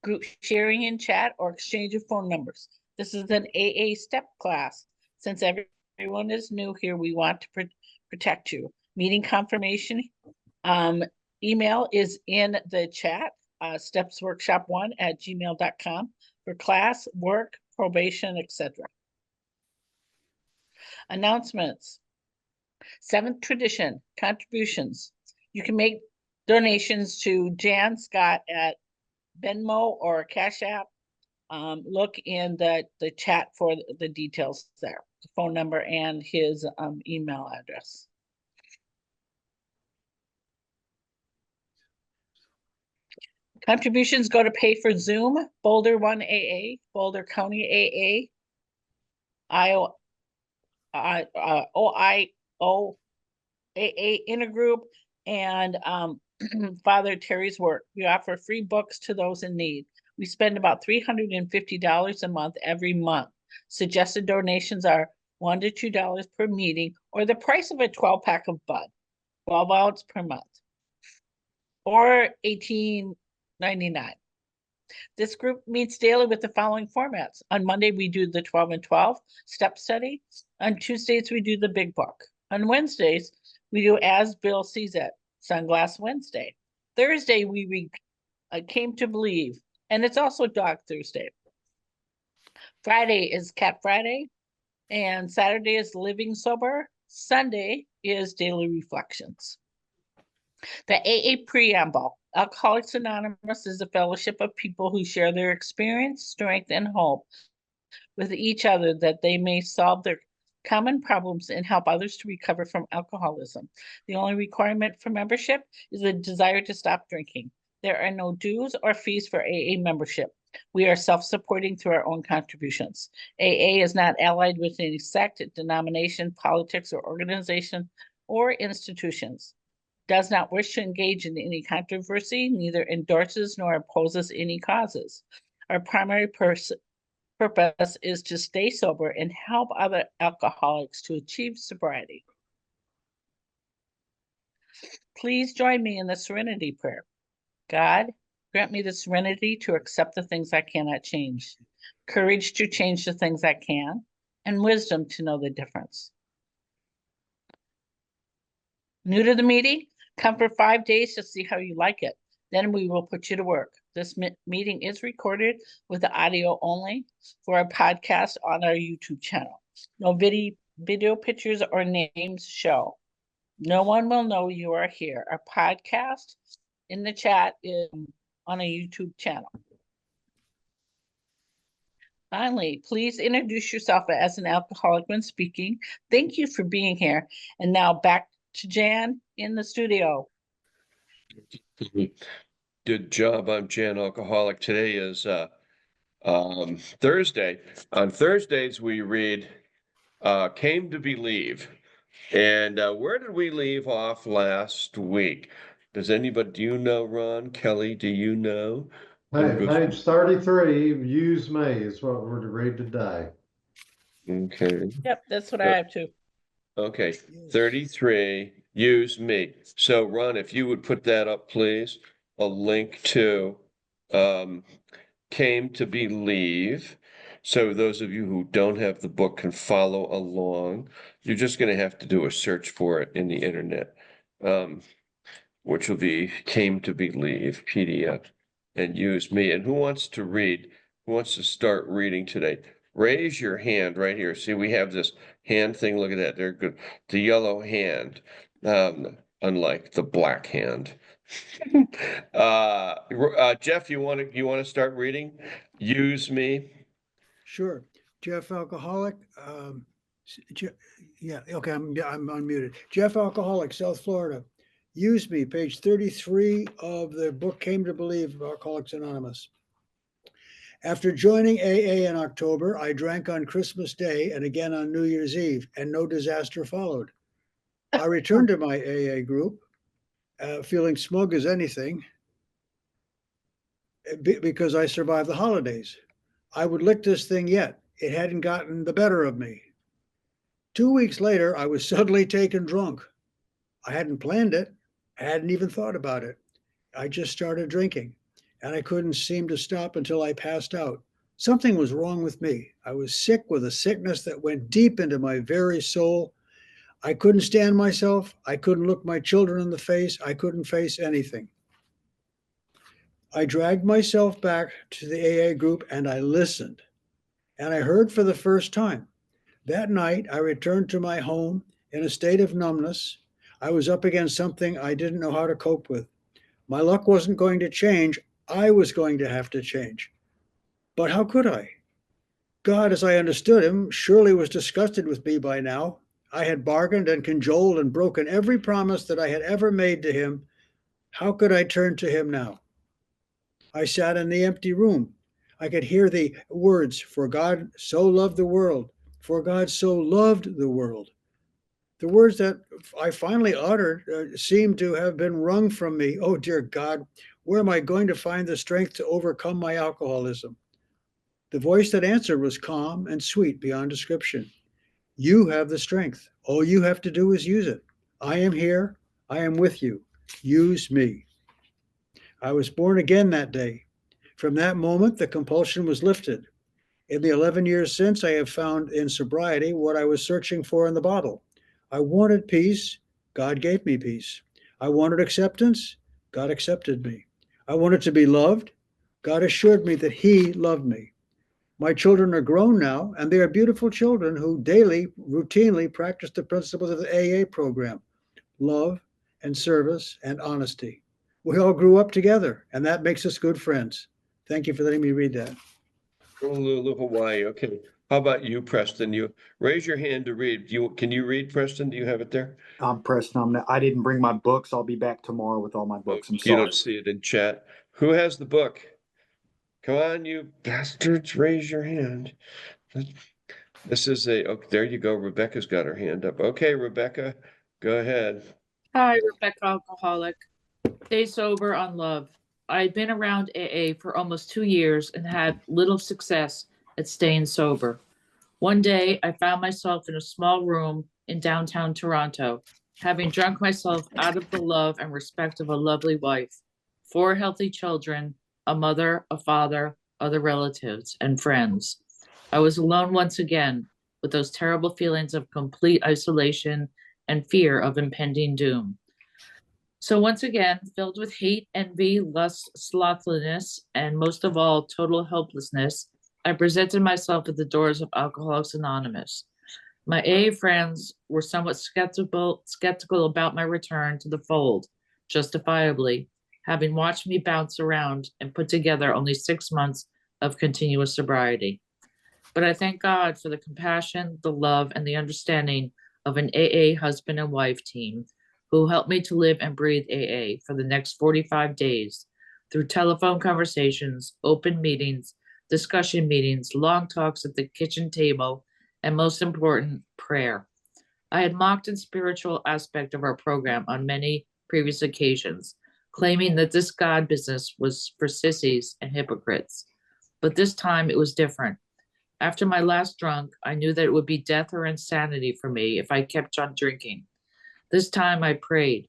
Speaker 16: group sharing in chat or exchange of phone numbers. This is an AA step class. Since everyone is new here, we want to protect you. Meeting confirmation email is in the chat, stepsworkshop1@gmail.com for class, work, probation, etc. Announcements. 7th tradition, contributions. You can make donations to Jann Scott at Venmo or Cash App. Look in the chat for the details there, the phone number and his email address. Contributions go to pay for Zoom, Boulder 1 AA, Boulder County AA, OIO AA intergroup, and Father Terry's work. We offer free books to those in need. We spend about $350 a month every month. Suggested donations are $1 to $2 per meeting, or the price of a 12-pack of Bud, 12 ounce per month, or $18.99. This group meets daily with the following formats. On Monday, we do the 12 and 12 step study. On Tuesdays, we do the big book. On Wednesdays, we do As Bill Sees It, Sunglass Wednesday. Thursday, we read Came to Believe, and it's also Dog Thursday. Friday is Cat Friday, and Saturday is Living Sober. Sunday is Daily Reflections. The AA Preamble. Alcoholics Anonymous is a fellowship of people who share their experience, strength, and hope with each other that they may solve their common problems and help others to recover from alcoholism. The only requirement for membership is a desire to stop drinking. There are no dues or fees for AA membership. We are self-supporting through our own contributions. AA is not allied with any sect, denomination, politics, or organization, or institutions. Does not wish to engage in any controversy, neither endorses nor opposes any causes. Our primary purpose is to stay sober and help other alcoholics to achieve sobriety. Please join me in the serenity prayer. God, grant me the serenity to accept the things I cannot change, courage to change the things I can, and wisdom to know the difference. New to the meeting? Come for 5 days to see how you like it. Then we will put you to work. This meeting is recorded with the audio only for a podcast on our YouTube channel. No video pictures or names show. No one will know you are here. Our podcast in the chat is on a YouTube channel. Finally, please introduce yourself as an alcoholic when speaking. Thank you for being here. And now back to Jann in the studio.
Speaker 2: Good job. I'm Jann, alcoholic. Today is Thursday. On Thursdays, we read Came to Believe. And where did we leave off last week? Does anybody, do you know, Ron? Kelly, do you know?
Speaker 3: Hey, page 33, use me is what we're to read today.
Speaker 2: Okay.
Speaker 16: Yep, that's what I have too.
Speaker 2: Okay, 33, use me. So Ron, if you would put that up, please, a link to Came to Believe. So those of you who don't have the book can follow along. You're just going to have to do a search for it in the internet, which will be Came to Believe PDF, and use me. And who wants to read? Who wants to start reading today? Raise your hand right here. See, we have this hand thing. Look at that. They're good. The yellow hand, unlike the black hand. Jeff, you want to start reading? Use me.
Speaker 13: Sure. Jeff Alcoholic. Yeah, okay, I'm unmuted. Jeff Alcoholic, South Florida. Use me, page 33 of the book Came to Believe of Alcoholics Anonymous. After joining AA in October, I drank on Christmas Day and again on New Year's Eve, and no disaster followed. I returned to my AA group, feeling smug as anything, because I survived the holidays. I would lick this thing yet. It hadn't gotten the better of me. 2 weeks later, I was suddenly taken drunk. I hadn't planned it. I hadn't even thought about it. I just started drinking, and I couldn't seem to stop until I passed out. Something was wrong with me. I was sick with a sickness that went deep into my very soul. I couldn't stand myself. I couldn't look my children in the face. I couldn't face anything. I dragged myself back to the AA group and I listened. And I heard for the first time. That night, I returned to my home in a state of numbness. I was up against something I didn't know how to cope with. My luck wasn't going to change. I was going to have to change. But how could I? God, as I understood him, surely was disgusted with me by now. I had bargained and cajoled and broken every promise that I had ever made to him. How could I turn to him now? I sat in the empty room. I could hear the words, for God so loved the world, for God so loved the world. The words that I finally uttered seemed to have been wrung from me. Oh, dear God, where am I going to find the strength to overcome my alcoholism? The voice that answered was calm and sweet beyond description. You have the strength. All you have to do is use it. I am here. I am with you. Use me. I was born again that day. From that moment, the compulsion was lifted. In the 11 years since, I have found in sobriety what I was searching for in the bottle. I wanted peace. God gave me peace. I wanted acceptance. God accepted me. I wanted to be loved. God assured me that he loved me. My children are grown now, and they are beautiful children who daily, routinely practice the principles of the AA program: love and service and honesty. We all grew up together, and that makes us good friends. Thank you for letting me read that.
Speaker 2: Honolulu, Hawaii. Okay. How about you, Preston? You raise your hand to read. Can you read, Preston? Do you have it there?
Speaker 15: I'm Preston. I didn't bring my books. I'll be back tomorrow with all my books. I'm
Speaker 2: You
Speaker 15: sorry.
Speaker 2: don't see it in chat. Who has the book? Come on, you bastards, raise your hand. This is oh, there you go. Rebecca's got her hand up. Okay, Rebecca, go ahead.
Speaker 17: Hi, Rebecca Alcoholic. Stay sober on love. I had been around AA for almost 2 years and had little success at staying sober. One day, I found myself in a small room in downtown Toronto, having drunk myself out of the love and respect of a lovely wife, 4 healthy children, a mother, a father, other relatives, and friends. I was alone once again with those terrible feelings of complete isolation and fear of impending doom. So once again, filled with hate, envy, lust, slothfulness, and most of all, total helplessness, I presented myself at the doors of Alcoholics Anonymous. My AA friends were somewhat skeptical about my return to the fold, justifiably, having watched me bounce around and put together only 6 months of continuous sobriety. But I thank God for the compassion, the love, and the understanding of an AA husband and wife team who helped me to live and breathe AA for the next 45 days through telephone conversations, open meetings, discussion meetings, long talks at the kitchen table, and most important, prayer. I had mocked the spiritual aspect of our program on many previous occasions, claiming that this God business was for sissies and hypocrites. But this time it was different. After my last drunk, I knew that it would be death or insanity for me if I kept on drinking. This time I prayed.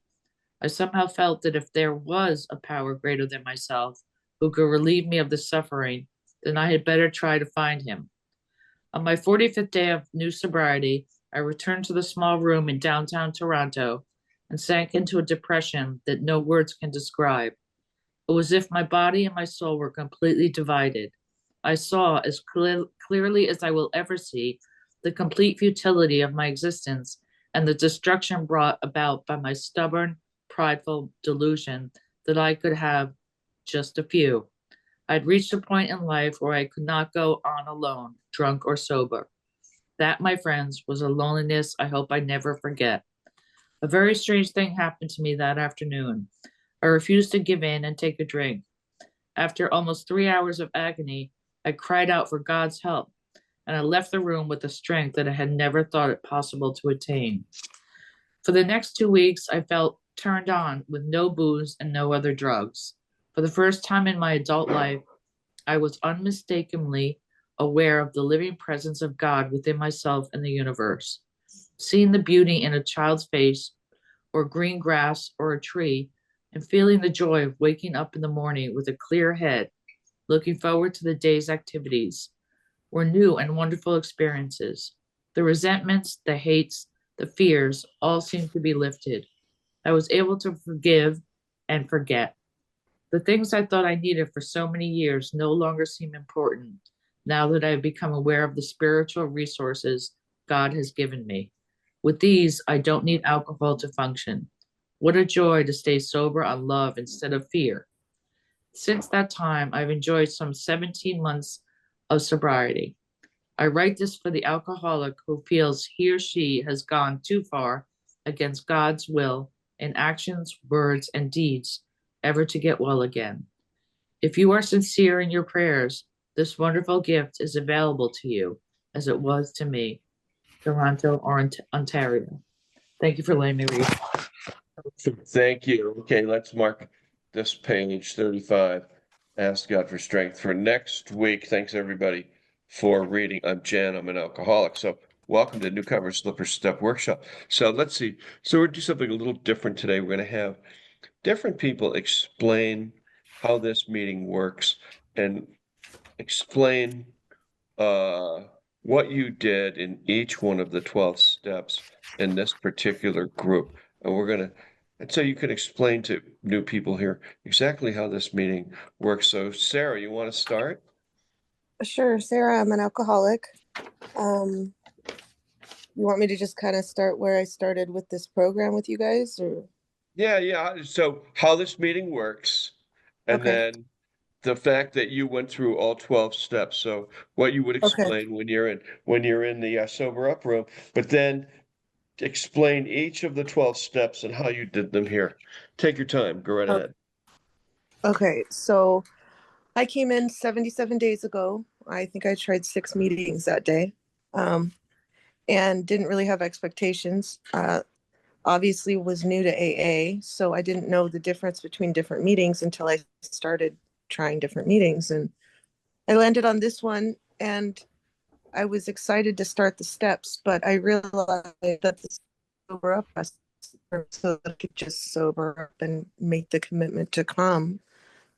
Speaker 17: I somehow felt that if there was a power greater than myself who could relieve me of the suffering, then I had better try to find him. On my 45th day of new sobriety, I returned to the small room in downtown Toronto and sank into a depression that no words can describe. It was as if my body and my soul were completely divided. I saw as clearly as I will ever see the complete futility of my existence and the destruction brought about by my stubborn, prideful delusion that I could have just a few. I'd reached a point in life where I could not go on alone, drunk or sober. That, my friends, was a loneliness I hope I never forget. A very strange thing happened to me that afternoon. I refused to give in and take a drink. After almost 3 hours of agony, I cried out for God's help, and I left the room with a strength that I had never thought it possible to attain. For the next 2 weeks, I felt turned on with no booze and no other drugs. For the first time in my adult life, I was unmistakably aware of the living presence of God within myself and the universe. Seeing the beauty in a child's face, or green grass, or a tree, and feeling the joy of waking up in the morning with a clear head, looking forward to the day's activities, were new and wonderful experiences. The resentments, the hates, the fears all seemed to be lifted. I was able to forgive and forget. The things I thought I needed for so many years no longer seem important now that I have become aware of the spiritual resources God has given me. With these, I don't need alcohol to function. What a joy to stay sober on love instead of fear. Since that time, I've enjoyed some 17 months of sobriety. I write this for the alcoholic who feels he or she has gone too far against God's will in actions, words, and deeds ever to get well again. If you are sincere in your prayers, this wonderful gift is available to you as it was to me. Toronto, Ontario. Thank you for letting me read.
Speaker 2: Thank you. Okay, let's mark this page 35. Ask God for strength for next week. Thanks everybody for reading. I'm Jan. I'm an alcoholic. So welcome to Newcomers Slipper Step Workshop. So let's see. So we're going to do something a little different today. We're going to have different people explain how this meeting works and explain what you did in each one of the 12 steps in this particular group. And so you can explain to new people here exactly how this meeting works. So Sarah, you want to start?
Speaker 6: Sure, Sarah, I'm an alcoholic. You want me to just kind of start where I started with this program with you guys, or?
Speaker 2: Yeah. So how this meeting works, and
Speaker 6: Okay.
Speaker 2: then the fact that you went through all 12 steps. So what you would explain when you're in the sober up room, but then explain each of the 12 steps and how you did them here. Take your time. Go right ahead.
Speaker 6: Okay, so I came in 77 days ago. I think I tried 6 meetings that day, and didn't really have expectations. Obviously was new to AA, so I didn't know the difference between different meetings until I started trying different meetings. And I landed on this one, and I was excited to start the steps, but I realized that the sober up process, so I could just sober up and make the commitment to come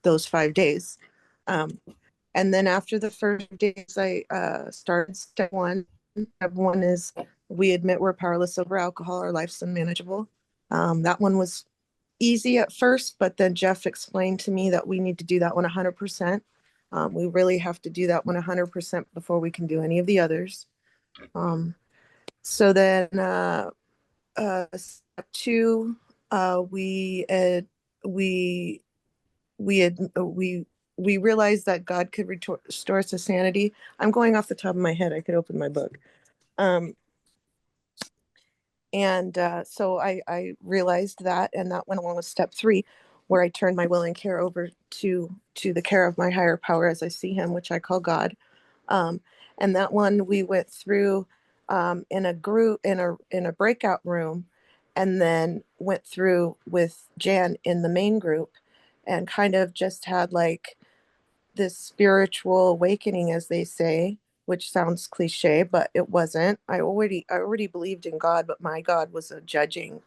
Speaker 6: those 5 days. And then after the first days, I started step 1. Step 1 is we admit we're powerless over alcohol, our life's unmanageable. That one was easy at first, but then Jeff explained to me that we need to do that one 100%. We really have to do that one 100% before we can do any of the others. So then step 2, we realized that God could restore us to sanity. I'm going off the top of my head. I could open my book. So I realized that, and that went along with step 3, where I turned my will and care over to the care of my higher power as I see him, which I call God. And that one we went through in a group, in a breakout room, and then went through with Jann in the main group, and kind of just had like this spiritual awakening, as they say, which sounds cliche, but it wasn't. I already believed in God, but my God was a judging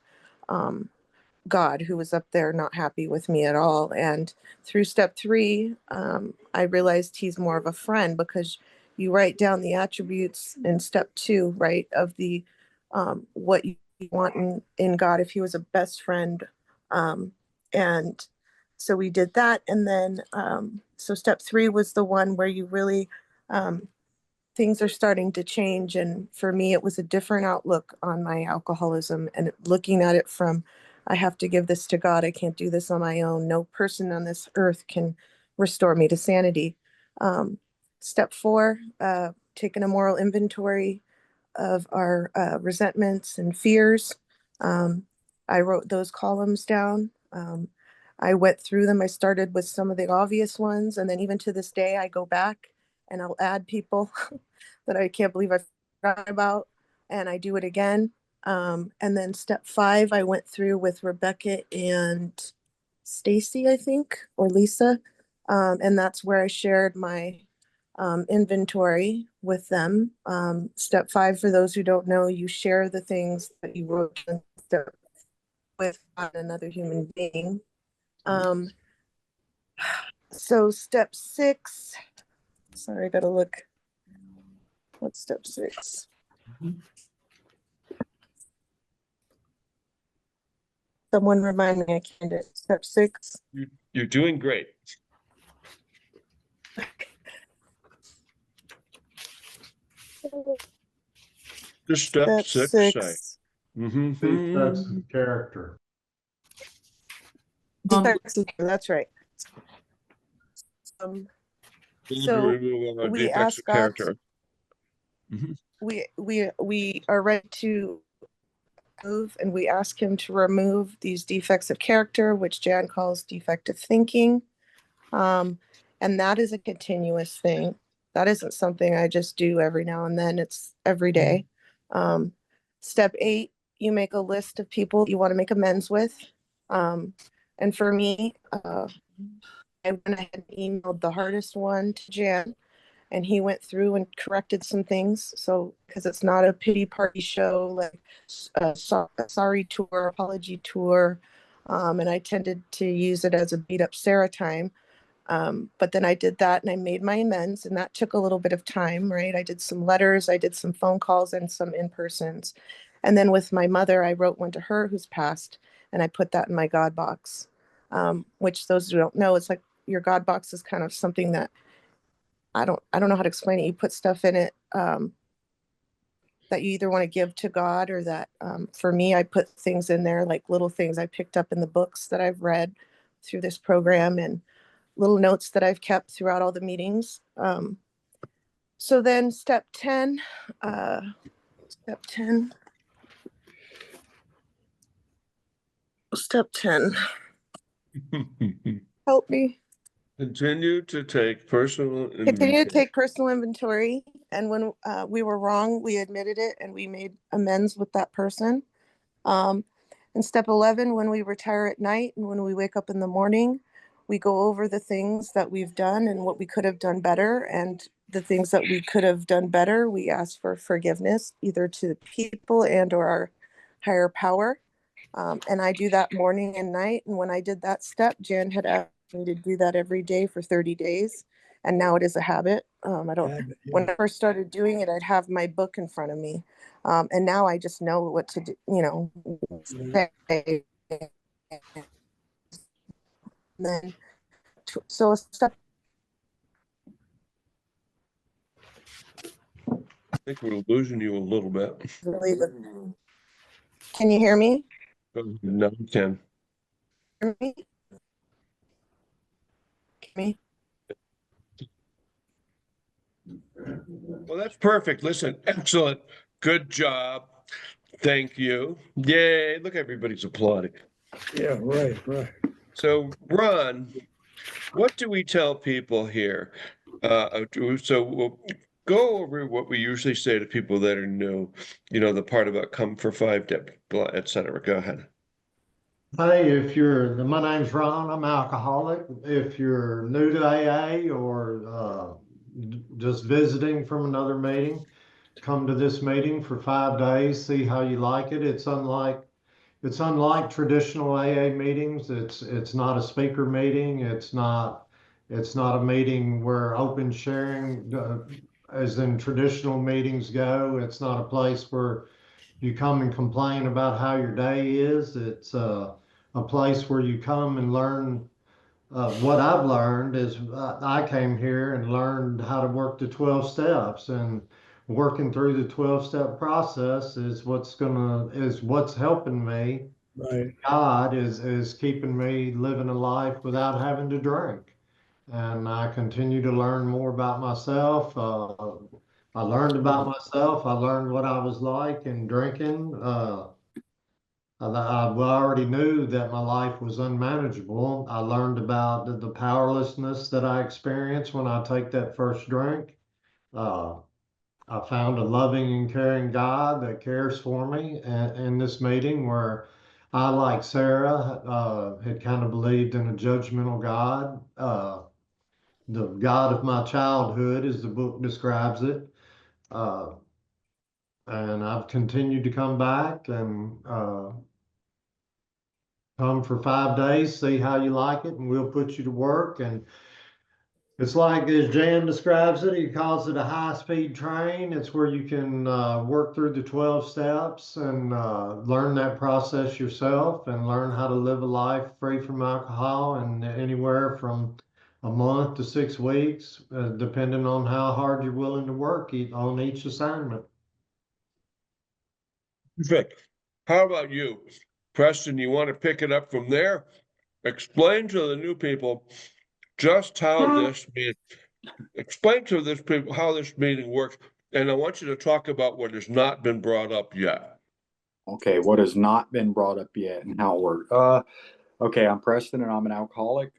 Speaker 6: God who was up there not happy with me at all. And through step 3, I realized he's more of a friend, because you write down the attributes in step 2, right, of the what you want in God, if he was a best friend. And so we did that. And then so step 3 was the one where you really things are starting to change. And for me, it was a different outlook on my alcoholism, and looking at it from, I have to give this to God. I can't do this on my own. No person on this earth can restore me to sanity. Step 4, taking a moral inventory of our resentments and fears. I wrote those columns down. I went through them. I started with some of the obvious ones, and then even to this day, I go back and I'll add people that I can't believe I forgot about, and I do it again. And then step 5, I went through with Rebecca and Stacy, I think, or Lisa, and that's where I shared my inventory with them. Step 5, for those who don't know, you share the things that you wrote with another human being. So step 6, sorry, I gotta look. What's step 6? Someone remind me, I can't do it. Step 6.
Speaker 2: You're doing great. Just step 6.
Speaker 6: 6.
Speaker 3: Defects of character.
Speaker 6: That's right. So we ask God. We are ready to move, and we ask Him to remove these defects of character, which Jann calls defective thinking. And that is a continuous thing. That isn't something I just do every now and then. It's every day. Step 8, you make a list of people you want to make amends with. And for me, I went ahead and emailed the hardest one to Jann, and he went through and corrected some things. So, because it's not a pity party show, like a sorry tour, apology tour. And I tended to use it as a beat up Sarah time. But then I did that and I made my amends, and that took a little bit of time, right? I did some letters, I did some phone calls and some in-persons. And then with my mother, I wrote one to her who's passed, and I put that in my God box, which those who don't know, it's like your God box is kind of something that I don't know how to explain it. You put stuff in it that you either want to give to God, or that for me, I put things in there, like little things I picked up in the books that I've read through this program, and little notes that I've kept throughout all the meetings. So then step 10, help me.
Speaker 2: Continue to take personal
Speaker 6: inventory. And when we were wrong, we admitted it and we made amends with that person. And step 11, when we retire at night and when we wake up in the morning, we go over the things that we've done and what we could have done better. And the things that we could have done better, we ask for forgiveness, either to the people and or our higher power. And I do that morning and night. And when I did that step, Jann had asked me to do that every day for 30 days. And now it is a habit. When I first started doing it, I'd have my book in front of me. And now I just know what to do, say. And then, so step.
Speaker 2: I think we're losing you a little bit.
Speaker 6: Can you hear me?
Speaker 2: No, you can.
Speaker 6: Hear me?
Speaker 2: Well, that's perfect. Listen, excellent. Good job. Thank you. Yay. Look, everybody's applauding.
Speaker 18: Yeah, right.
Speaker 2: So, Ron, what do we tell people here? So we'll go over what we usually say to people that are new, the part about come for 5, et cetera. Go ahead.
Speaker 3: Hey, my name's Ron, I'm alcoholic. If you're new to AA or just visiting from another meeting, come to this meeting for 5 days, see how you like it. It's unlike traditional AA meetings. It's not a speaker meeting. It's not a meeting where open sharing, as in traditional meetings go. It's not a place where you come and complain about how your day is. It's a place where you come and learn. What I've learned is I came here and learned how to work the 12 steps, and working through the 12-step process is what's helping me.
Speaker 18: Right.
Speaker 3: God is keeping me living a life without having to drink. and I continue to learn more about myself. I learned about myself. I learned what I was like in drinking. I already knew that my life was unmanageable. I learned about the powerlessness that I experience when I take that first drink. Uh, I found a loving and caring God that cares for me in this meeting where I, like Sarah, had kind of believed in a judgmental God. The God of my childhood, as the book describes it. Uh, and I've continued to come back and come for 5 days, see how you like it, and we'll put you to work. And it's like, as Jann describes it, he calls it a high-speed train. It's where you can work through the 12 steps and learn that process yourself and learn how to live a life free from alcohol in anywhere from a month to 6 weeks, depending on how hard you're willing to work on each assignment.
Speaker 2: Perfect. How about you, Preston? You want to pick it up from there? Explain to the new people just how explain to this people how this meeting works. And I want you to talk about what has not been brought up yet.
Speaker 15: Okay, what has not been brought up yet and how it works. Okay, I'm Preston and I'm an alcoholic.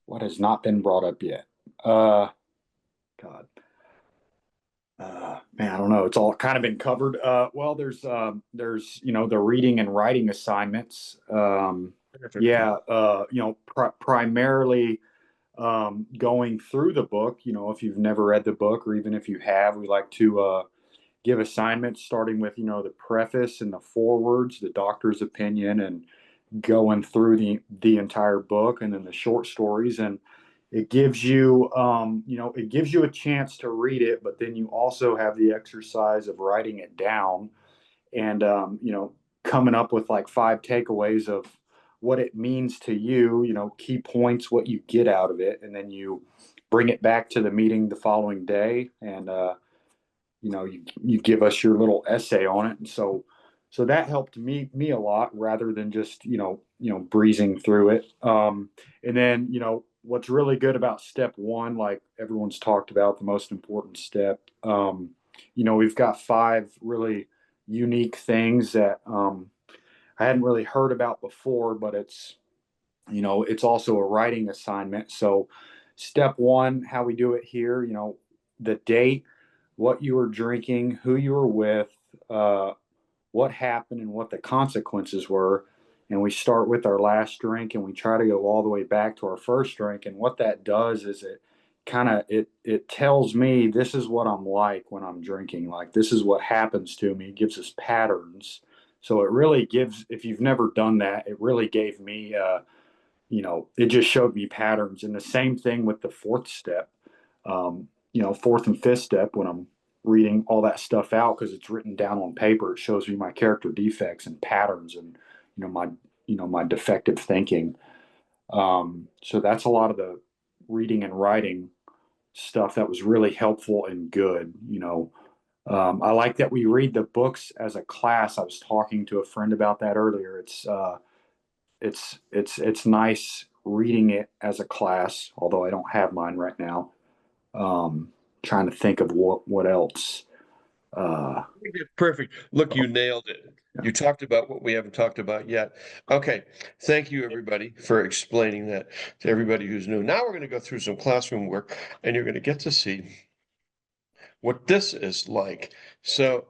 Speaker 15: What has not been brought up yet? God. Man, I don't know. It's all kind of been covered. Well, there's the reading and writing assignments. Primarily going through the book. If you've never read the book, or even if you have, we like to give assignments starting with the preface and the forewords, the doctor's opinion, and going through the entire book, and then the short stories. And it gives you a chance to read it, but then you also have the exercise of writing it down and coming up with like 5 takeaways of what it means to you, key points, what you get out of it, and then you bring it back to the meeting the following day, and you give us your little essay on it. And so that helped me a lot, rather than just breezing through it. And then what's really good about step 1, like everyone's talked about, the most important step, we've got 5 really unique things that I hadn't really heard about before, but it's also a writing assignment. So step 1, how we do it here, the date, what you were drinking, who you were with, what happened, and what the consequences were. And we start with our last drink, and we try to go all the way back to our first drink. And what that does is it tells me this is what I'm like when I'm drinking. Like, this is what happens to me. It gives us patterns. So it really gives, if you've never done that, it really gave me, it just showed me patterns. And the same thing with the 4th step, 4th and 5th step, when I'm reading all that stuff out, because it's written down on paper, it shows me my character defects and patterns, and my defective thinking. So that's a lot of the reading and writing stuff that was really helpful and good. I like that we read the books as a class. I was talking to a friend about that earlier. It's nice reading it as a class, although I don't have mine right now. Trying to think of what else.
Speaker 2: Perfect. Look, you nailed it. You talked about what we haven't talked about yet. Okay. Thank you, everybody, for explaining that to everybody who's new. Now we're going to go through some classroom work, and you're going to get to see what this is like. So,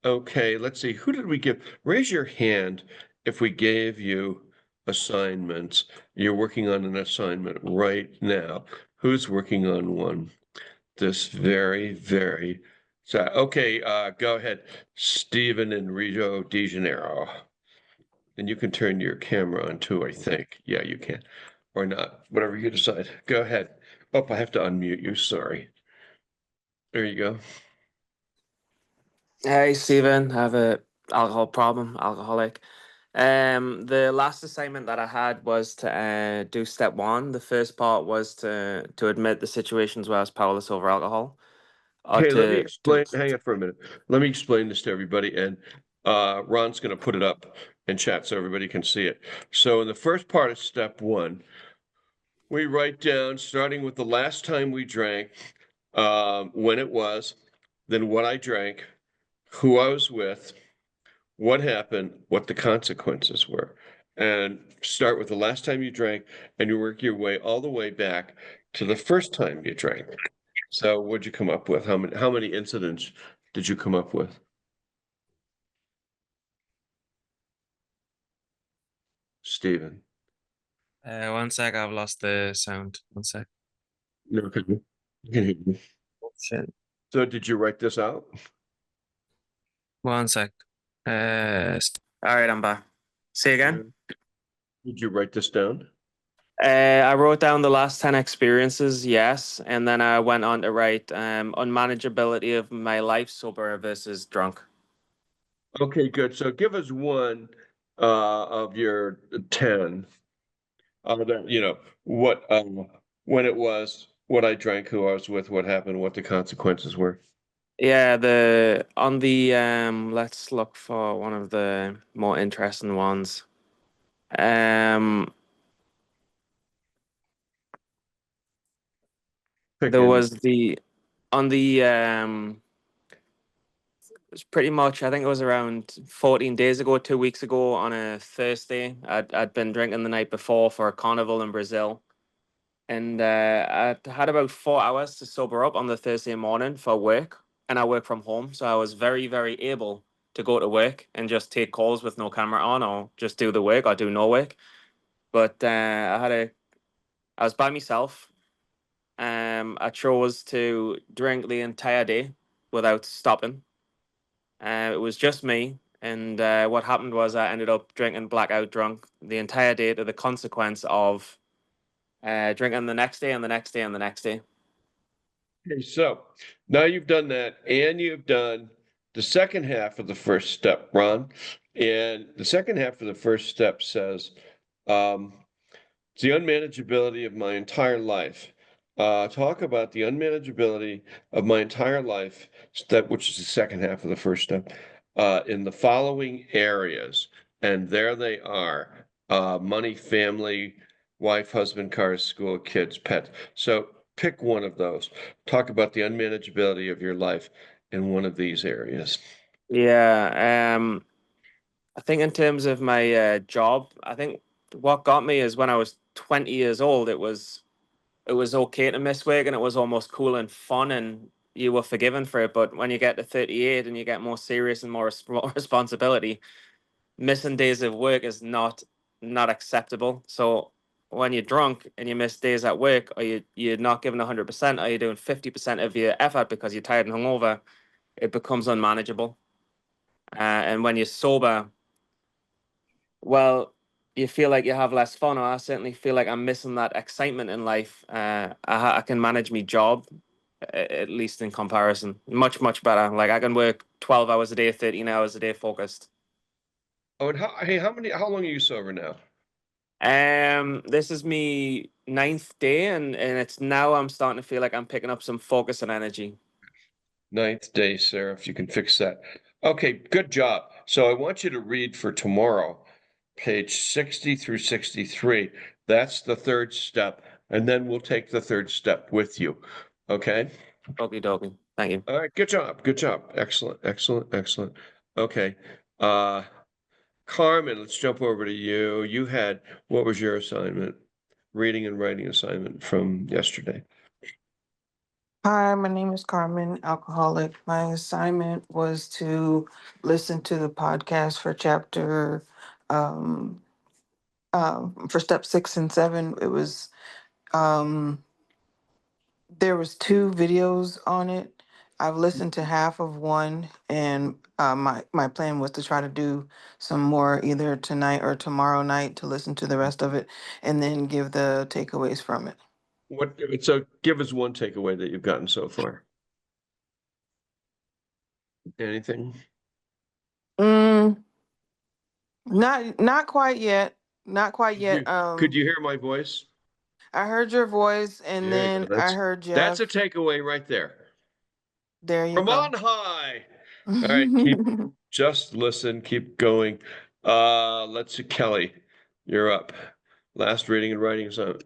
Speaker 2: okay, let's see. Who did we give? Raise your hand if we gave you assignments. You're working on an assignment right now. Who's working on one? This very, very. So, okay, go ahead, Stephen and Rio de Janeiro. And you can turn your camera on too, I think. Yeah, you can. Or not, whatever you decide. Go ahead. Oh, I have to unmute you, sorry. There you go.
Speaker 8: Hey, Stephen, I have a alcoholic. The last assignment that I had was to do step 1. The first part was to admit the situations where I was powerless over alcohol.
Speaker 2: Okay, let me explain. Hang on for a minute. Let me explain this to everybody. And Ron's going to put it up in chat so everybody can see it. So in the first part of step 1, we write down, starting with the last time we drank, when it was, then what I drank, who I was with, what happened, what the consequences were. And start with the last time you drank, and you work your way all the way back to the first time you drank. So what'd you come up with? How many incidents did you come up with? Stephen?
Speaker 8: 1 sec, I've lost the sound. 1 sec.
Speaker 2: No, can hear you.
Speaker 8: Oh, shit.
Speaker 2: So did you write this out?
Speaker 8: 1 sec. All right, I'm back. Say again?
Speaker 2: Did you write this down?
Speaker 8: I wrote down the last 10 experiences, yes, and then I went on to write unmanageability of my life sober versus drunk.
Speaker 2: Okay, good. So give us one of your 10. What when it was, what I drank, who I was with, what happened, what the consequences were.
Speaker 8: Yeah, let's look for one of the more interesting ones. There was it was pretty much, I think it was around 14 days ago, 2 weeks ago on a Thursday. I'd been drinking the night before for a carnival in Brazil. And I had about 4 hours to sober up on the Thursday morning for work. And I work from home. So I was very, very able to go to work and just take calls with no camera on, or just do the work or do no work. But I was by myself. I chose to drink the entire day without stopping. It was just me. And what happened was I ended up drinking blackout drunk the entire day, to the consequence of drinking the next day and the next day and the next day.
Speaker 2: Okay, so now you've done that, and you've done the second half of the first step, Ron. And the second half of the first step says, it's the unmanageability of my entire life. Talk about the unmanageability of my entire life, which is the second half of the first step, in the following areas. And there they are: money, family, wife, husband, cars, school, kids, pets. So pick one of those. Talk about the unmanageability of your life in one of these areas.
Speaker 8: Yeah, I think in terms of my job, I think what got me is when I was 20 years old, it was okay to miss work, and it was almost cool and fun, and you were forgiven for it. But when you get to 38 and you get more serious and more responsibility, missing days of work is not acceptable. So when you're drunk and you miss days at work, or you're not giving 100%, or you're doing 50% of your effort because you're tired and hungover, it becomes unmanageable. And when you're sober, well, you feel like you have less fun, or I certainly feel like I'm missing that excitement in life. I can manage my job, at least in comparison, much, much better. Like I can work 12 hours a day, 13 hours a day focused.
Speaker 2: Oh, and how long are you sober now?
Speaker 8: This is me 9th day, and it's now I'm starting to feel like I'm picking up some focus and energy.
Speaker 2: 9th day, Sarah, if you can fix that. Okay, good job. So I want you to read for tomorrow, page 60 through 63. That's the third step, and then we'll take the third step with you. Okay?
Speaker 8: Okie dokie. Thank you.
Speaker 2: All right, good job. Good job. Excellent, excellent, excellent. Okay. Carmen, let's jump over to you. What was your assignment? Reading and writing assignment from yesterday.
Speaker 18: Hi, my name is Carmen, alcoholic. My assignment was to listen to the podcast for for step 6 and 7. It was there was 2 videos on it. I've listened to half of one, and my plan was to try to do some more either tonight or tomorrow night to listen to the rest of it, and then give the takeaways from it.
Speaker 2: So give us one takeaway that you've gotten so far. Anything?
Speaker 18: Not quite yet. Not quite yet.
Speaker 2: Could you hear my voice?
Speaker 18: I heard your voice, and
Speaker 2: There you
Speaker 18: then
Speaker 2: go.
Speaker 18: I heard Jeff.
Speaker 2: That's a takeaway right there.
Speaker 18: There you
Speaker 2: From
Speaker 18: go.
Speaker 2: on high. All right, Just listen, keep going. Let's see, Kelly, you're up. Last reading and writing zone.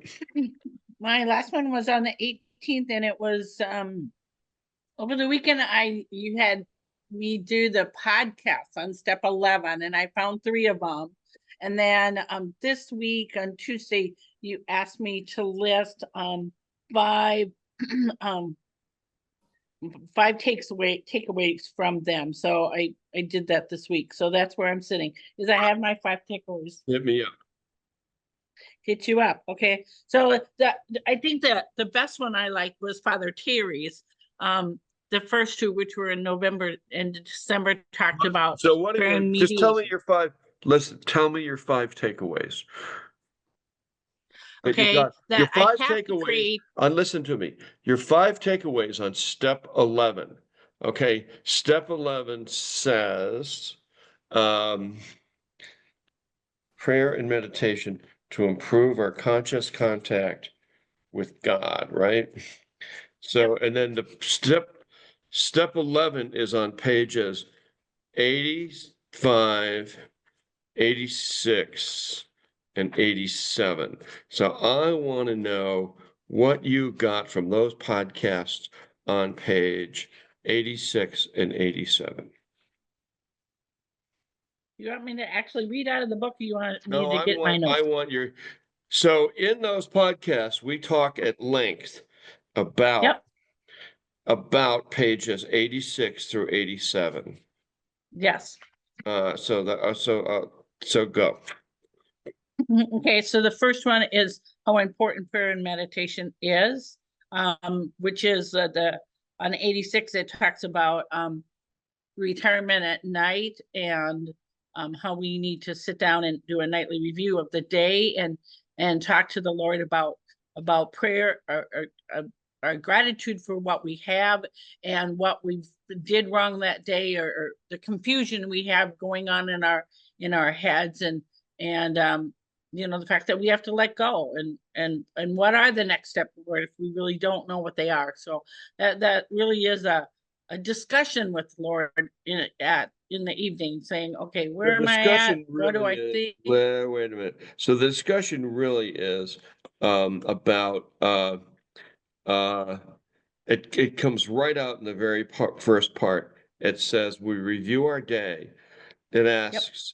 Speaker 16: My last one was on the 18th, and it was over the weekend. You had me do the podcast on step 11, and I found 3 of them. And then this week on Tuesday, you asked me to list 5 5 takeaways from them. So I did that this week. So that's where I'm sitting. Is I have my 5 takeaways.
Speaker 2: Hit me up.
Speaker 16: Hit you up. Okay. So I think that the best one I liked was Father Terry's. The first 2, which were in November and December, talked about
Speaker 2: So what
Speaker 16: prayer and
Speaker 2: just tell me
Speaker 16: mediation.
Speaker 2: your 5. Listen, tell me your 5 takeaways. That you
Speaker 16: Okay,
Speaker 2: got. Your
Speaker 16: that I
Speaker 2: 5
Speaker 16: have to
Speaker 2: takeaways.
Speaker 16: create.
Speaker 2: Listen to me. Your 5 takeaways on step 11. Okay, step 11 says prayer and meditation to improve our conscious contact with God, right? So, and then the step 11 is on pages 85, 86, and 87. So I want to know what you got from those podcasts on page 86 and 87.
Speaker 16: You want me to actually read out of the book, or you want me
Speaker 2: No,
Speaker 16: to get my notes?
Speaker 2: I want your. So in those podcasts, we talk at length about pages 86 through 87.
Speaker 16: Yes.
Speaker 2: So go.
Speaker 16: Okay, so the first one is how important prayer and meditation is, which is on 86, it talks about retirement at night, and how we need to sit down and do a nightly review of the day and talk to the Lord about prayer, our gratitude for what we have and what we did wrong that day, or the confusion we have going on in our heads, and the fact that we have to let go, and what are the next steps, Lord, if we really don't know what they are. So that really is a discussion with Lord in the evening, saying, okay, where am I at? What do I think?
Speaker 2: Wait a minute. So the discussion really is about it comes right out in the very first part. It says we review our day. It asks,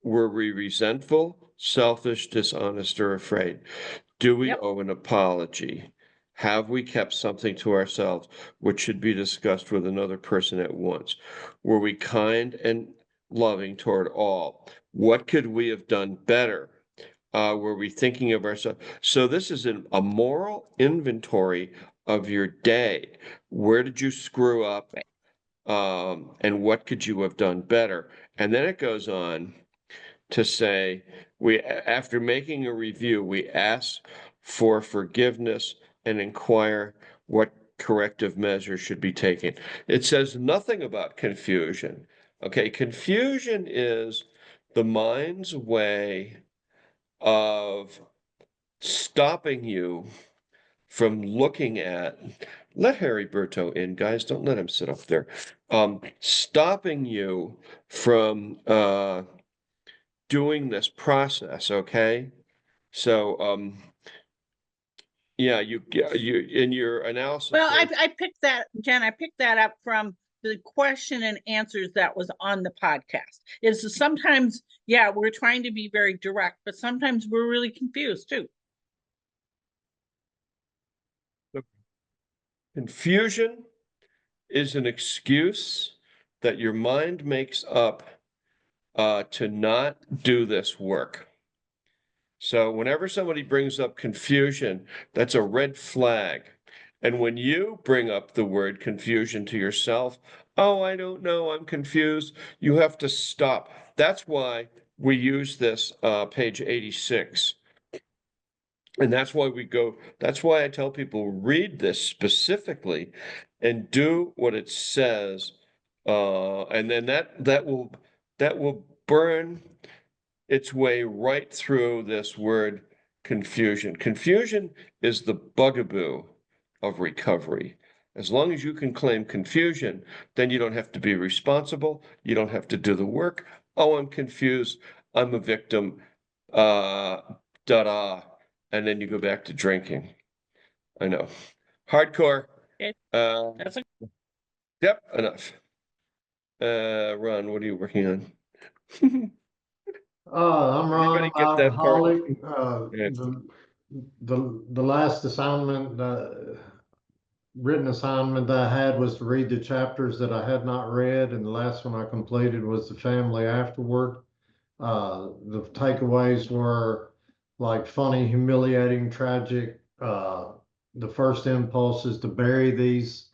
Speaker 2: were we resentful, selfish, dishonest, or afraid? Do we owe an apology? Have we kept something to ourselves which should be discussed with another person at once? Were we kind and loving toward all? What could we have done better? Were we thinking of ourselves? So this is a moral inventory of your day. Where did you screw up? And what could you have done better? And then it goes on to say, after making a review, we ask for forgiveness and inquire what corrective measures should be taken. It says nothing about confusion. Okay, confusion is the mind's way of stopping you from looking at. Let Harry Berto in, guys. Don't let him sit up there. Stopping you from doing this process, okay? So, yeah, you in your analysis.
Speaker 16: Well, I picked that, Jen, I picked that up from the question and answers that was on the podcast. Is sometimes, we're trying to be very direct, but sometimes we're really confused too.
Speaker 2: Confusion is an excuse that your mind makes up to not do this work. So whenever somebody brings up confusion, that's a red flag. And when you bring up the word confusion to yourself, oh, I don't know, I'm confused, you have to stop. That's why we use this page 86. And that's why that's why I tell people read this specifically and do what it says. And then that will burn its way right through this word confusion. Confusion is the bugaboo of recovery. As long as you can claim confusion, then you don't have to be responsible. You don't have to do the work. Oh, I'm confused. I'm a victim. Da-da. And then you go back to drinking. I know. Hardcore.
Speaker 16: That's a
Speaker 2: Yep, enough. Ron, what are you working on?
Speaker 3: I'm Ron,
Speaker 2: Everybody
Speaker 3: I'm
Speaker 2: get that part?
Speaker 3: alcoholic.
Speaker 2: Yeah.
Speaker 3: The last assignment, written assignment that I had was to read the chapters that I had not read, and the last one I completed was the family afterward. The takeaways were like funny, humiliating, tragic. The first impulse is to bury these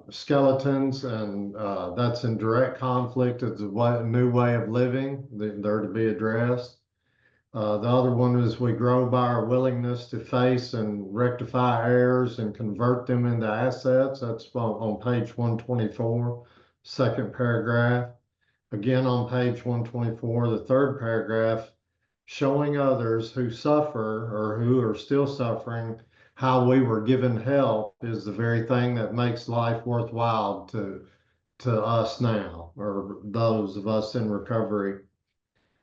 Speaker 3: skeletons, and that's in direct conflict. It's a new way of living. They're to be addressed. The other one is we grow by our willingness to face and rectify errors and convert them into assets. That's on page 124, second paragraph. Again, on page 124, the third paragraph, showing others who suffer or who are still suffering how we were given help is the very thing that makes life worthwhile to us now, or those of us in recovery.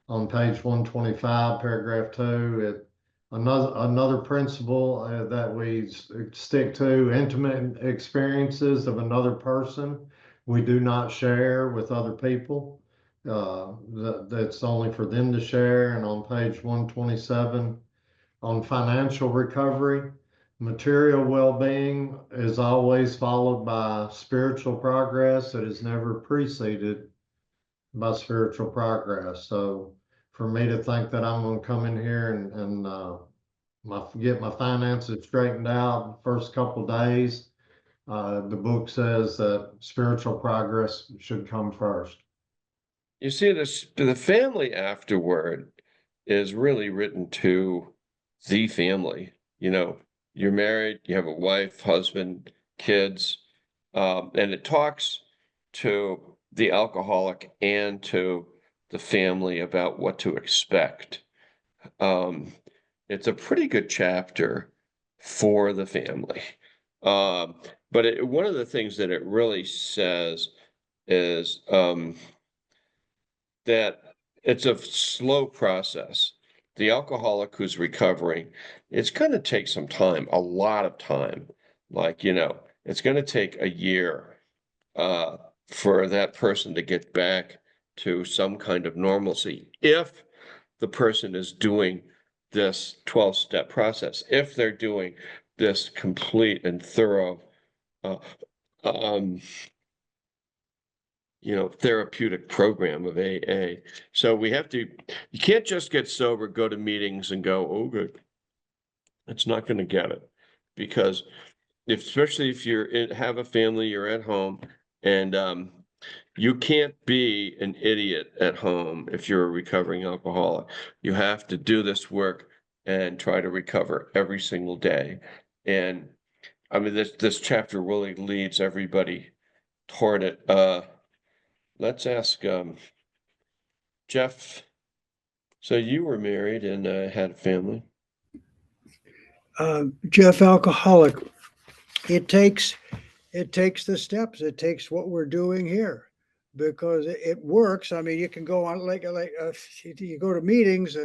Speaker 3: On page 125, paragraph 2, another principle that we stick to, intimate experiences of another person we do not share with other people. That's only for them to share. And on page 127, on financial recovery, material well-being is always followed by spiritual progress. It is never preceded by spiritual progress. So for me to think that I'm going to come in here and get my finances straightened out the first couple days, the book says that spiritual progress should come first.
Speaker 2: You see, the family afterward is really written to the family. You know, you're married, you have a wife, husband, kids, and it talks to the alcoholic and to the family about what to expect. It's a pretty good chapter for the family. But one of the things that it really says is that it's a slow process. The alcoholic who's recovering, it's going to take some time, a lot of time. Like, it's going to take a year for that person to get back to some kind of normalcy if the person is doing this 12-step process, if they're doing this complete and thorough therapeutic program of AA. So you can't just get sober, go to meetings and go, oh, good. It's not going to get it, because especially if have a family, you're at home, and you can't be an idiot at home if you're a recovering alcoholic. You have to do this work and try to recover every single day. And I mean, this chapter really leads everybody toward it. Let's ask Jeff. So you were married and had a family.
Speaker 13: Jeff, alcoholic. It takes the steps. It takes what we're doing here, because it works. I mean, you can go on you go to meetings,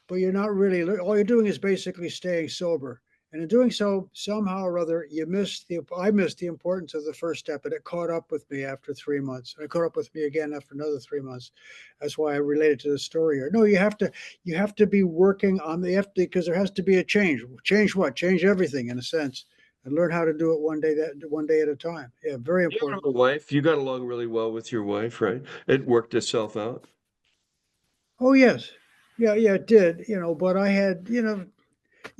Speaker 13: but you're not really, all you're doing is basically staying sober. And in doing so, somehow or other, I missed the importance of the first step, and it caught up with me after 3 months. It caught up with me again after another 3 months. That's why I related to the story here. No, you have to be working on because there has to be a change. Change what? Change everything in a sense, and learn how to do it one day at a time. Yeah, very important.
Speaker 2: You have a wife. You got along really well with your wife, right? It worked itself out.
Speaker 13: Oh yes, yeah, it did. But I had,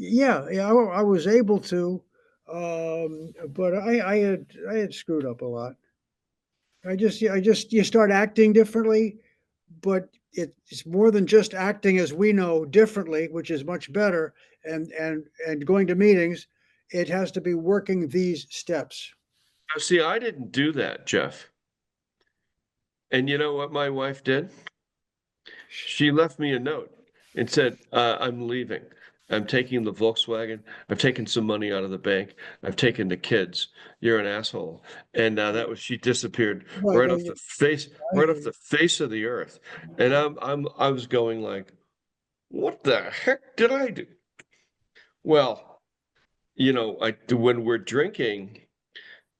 Speaker 13: I was able to, but I had screwed up a lot. You start acting differently, but it's more than just acting as we know differently, which is much better, and going to meetings. It has to be working these steps.
Speaker 2: Now, see, I didn't do that, Jeff. And you know what my wife did? She left me a note and said, I'm leaving. I'm taking the Volkswagen. I've taken some money out of the bank. I've taken the kids. You're an asshole. And that was, she disappeared
Speaker 13: Right,
Speaker 2: right
Speaker 13: no,
Speaker 2: off the face,
Speaker 13: I
Speaker 2: right
Speaker 13: hear
Speaker 2: off
Speaker 13: you.
Speaker 2: the face of the earth. And I was going like, what the heck did I do? Well, when we're drinking,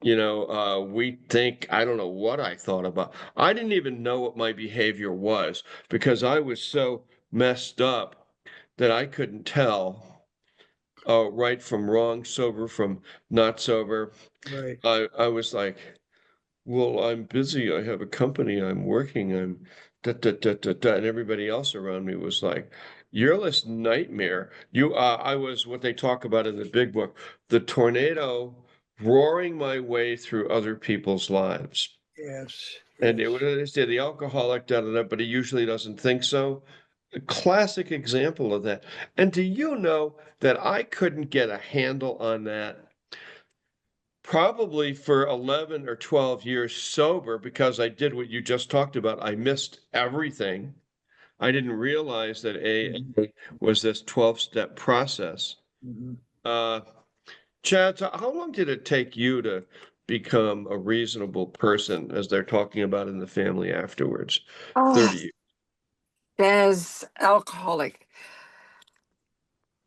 Speaker 2: we think, I don't know what I thought about. I didn't even know what my behavior was because I was so messed up that I couldn't tell right from wrong, sober from not sober.
Speaker 13: Right.
Speaker 2: I was like, well, I'm busy. I have a company. I'm working. I'm da da da da da. And everybody else around me was like, you're this nightmare. I was what they talk about in the big book, the tornado roaring my way through other people's lives.
Speaker 13: Yes.
Speaker 2: And what do they say? The alcoholic, da da da, but he usually doesn't think so. A classic example of that. And do you know that I couldn't get a handle on that? Probably for 11 or 12 years sober because I did what you just talked about. I missed everything. I didn't realize that AA was this 12-step process.
Speaker 13: Mhm.
Speaker 2: Chad, so how long did it take you to become a reasonable person, as they're talking about in the family afterwards?
Speaker 1: Oh,
Speaker 2: 30 years.
Speaker 1: as alcoholic,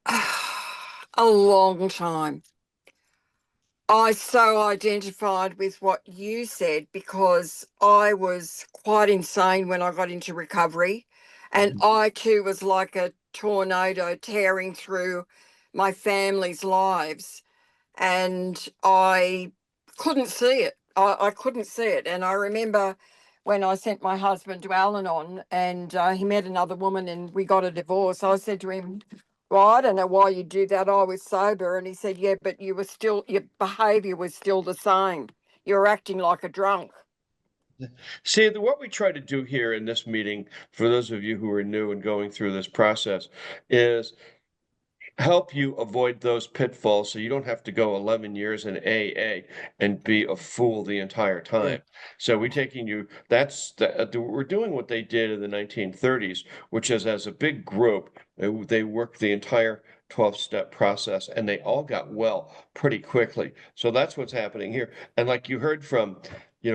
Speaker 1: a long time. I so identified with what you said because I was quite insane when I got into recovery. And I too was like a tornado tearing through my family's lives. And I couldn't see it. I couldn't see it. And I remember when I sent my husband to Al-Anon and he met another woman and we got a divorce, I said to him, well, I don't know why you do that. I was sober. And he said, yeah, but you were still, your behavior was still the same. You were acting like a drunk.
Speaker 2: See, what we try to do here in this meeting, for those of you who are new and going through this process, is help you avoid those pitfalls so you don't have to go 11 years in AA and be a fool the entire time. So we're taking you, we're doing what they did in the 1930s, which is as a big group, they worked the entire 12-step process and they all got well pretty quickly. So that's what's happening here. And like you heard from,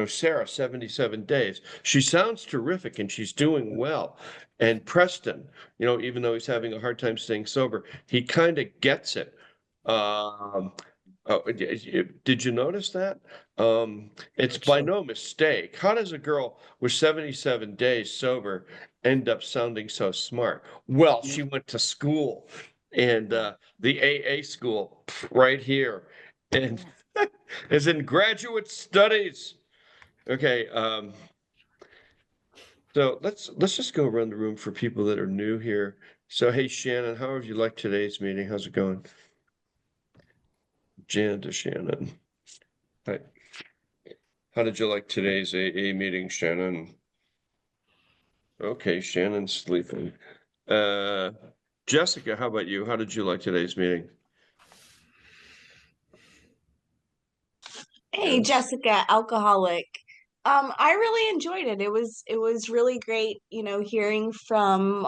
Speaker 2: Sarah, 77 days, she sounds terrific and she's doing well. And Preston, even though he's having a hard time staying sober, he kind of gets it. Um, did you notice that? It's by no mistake. How does a girl with 77 days sober end up sounding so smart? Well, she went to school and the AA school right here and is in graduate studies. Okay. So let's just go around the room for people that are new here. So hey Shannon, how have you liked today's meeting? How's it going? Jan to Shannon. Hi. How did you like today's AA meeting, Shannon? Okay, Shannon's sleeping. Jessica, how about you? How did you like today's meeting?
Speaker 14: Hey, Jessica, alcoholic. I really enjoyed it. It was really great, hearing from,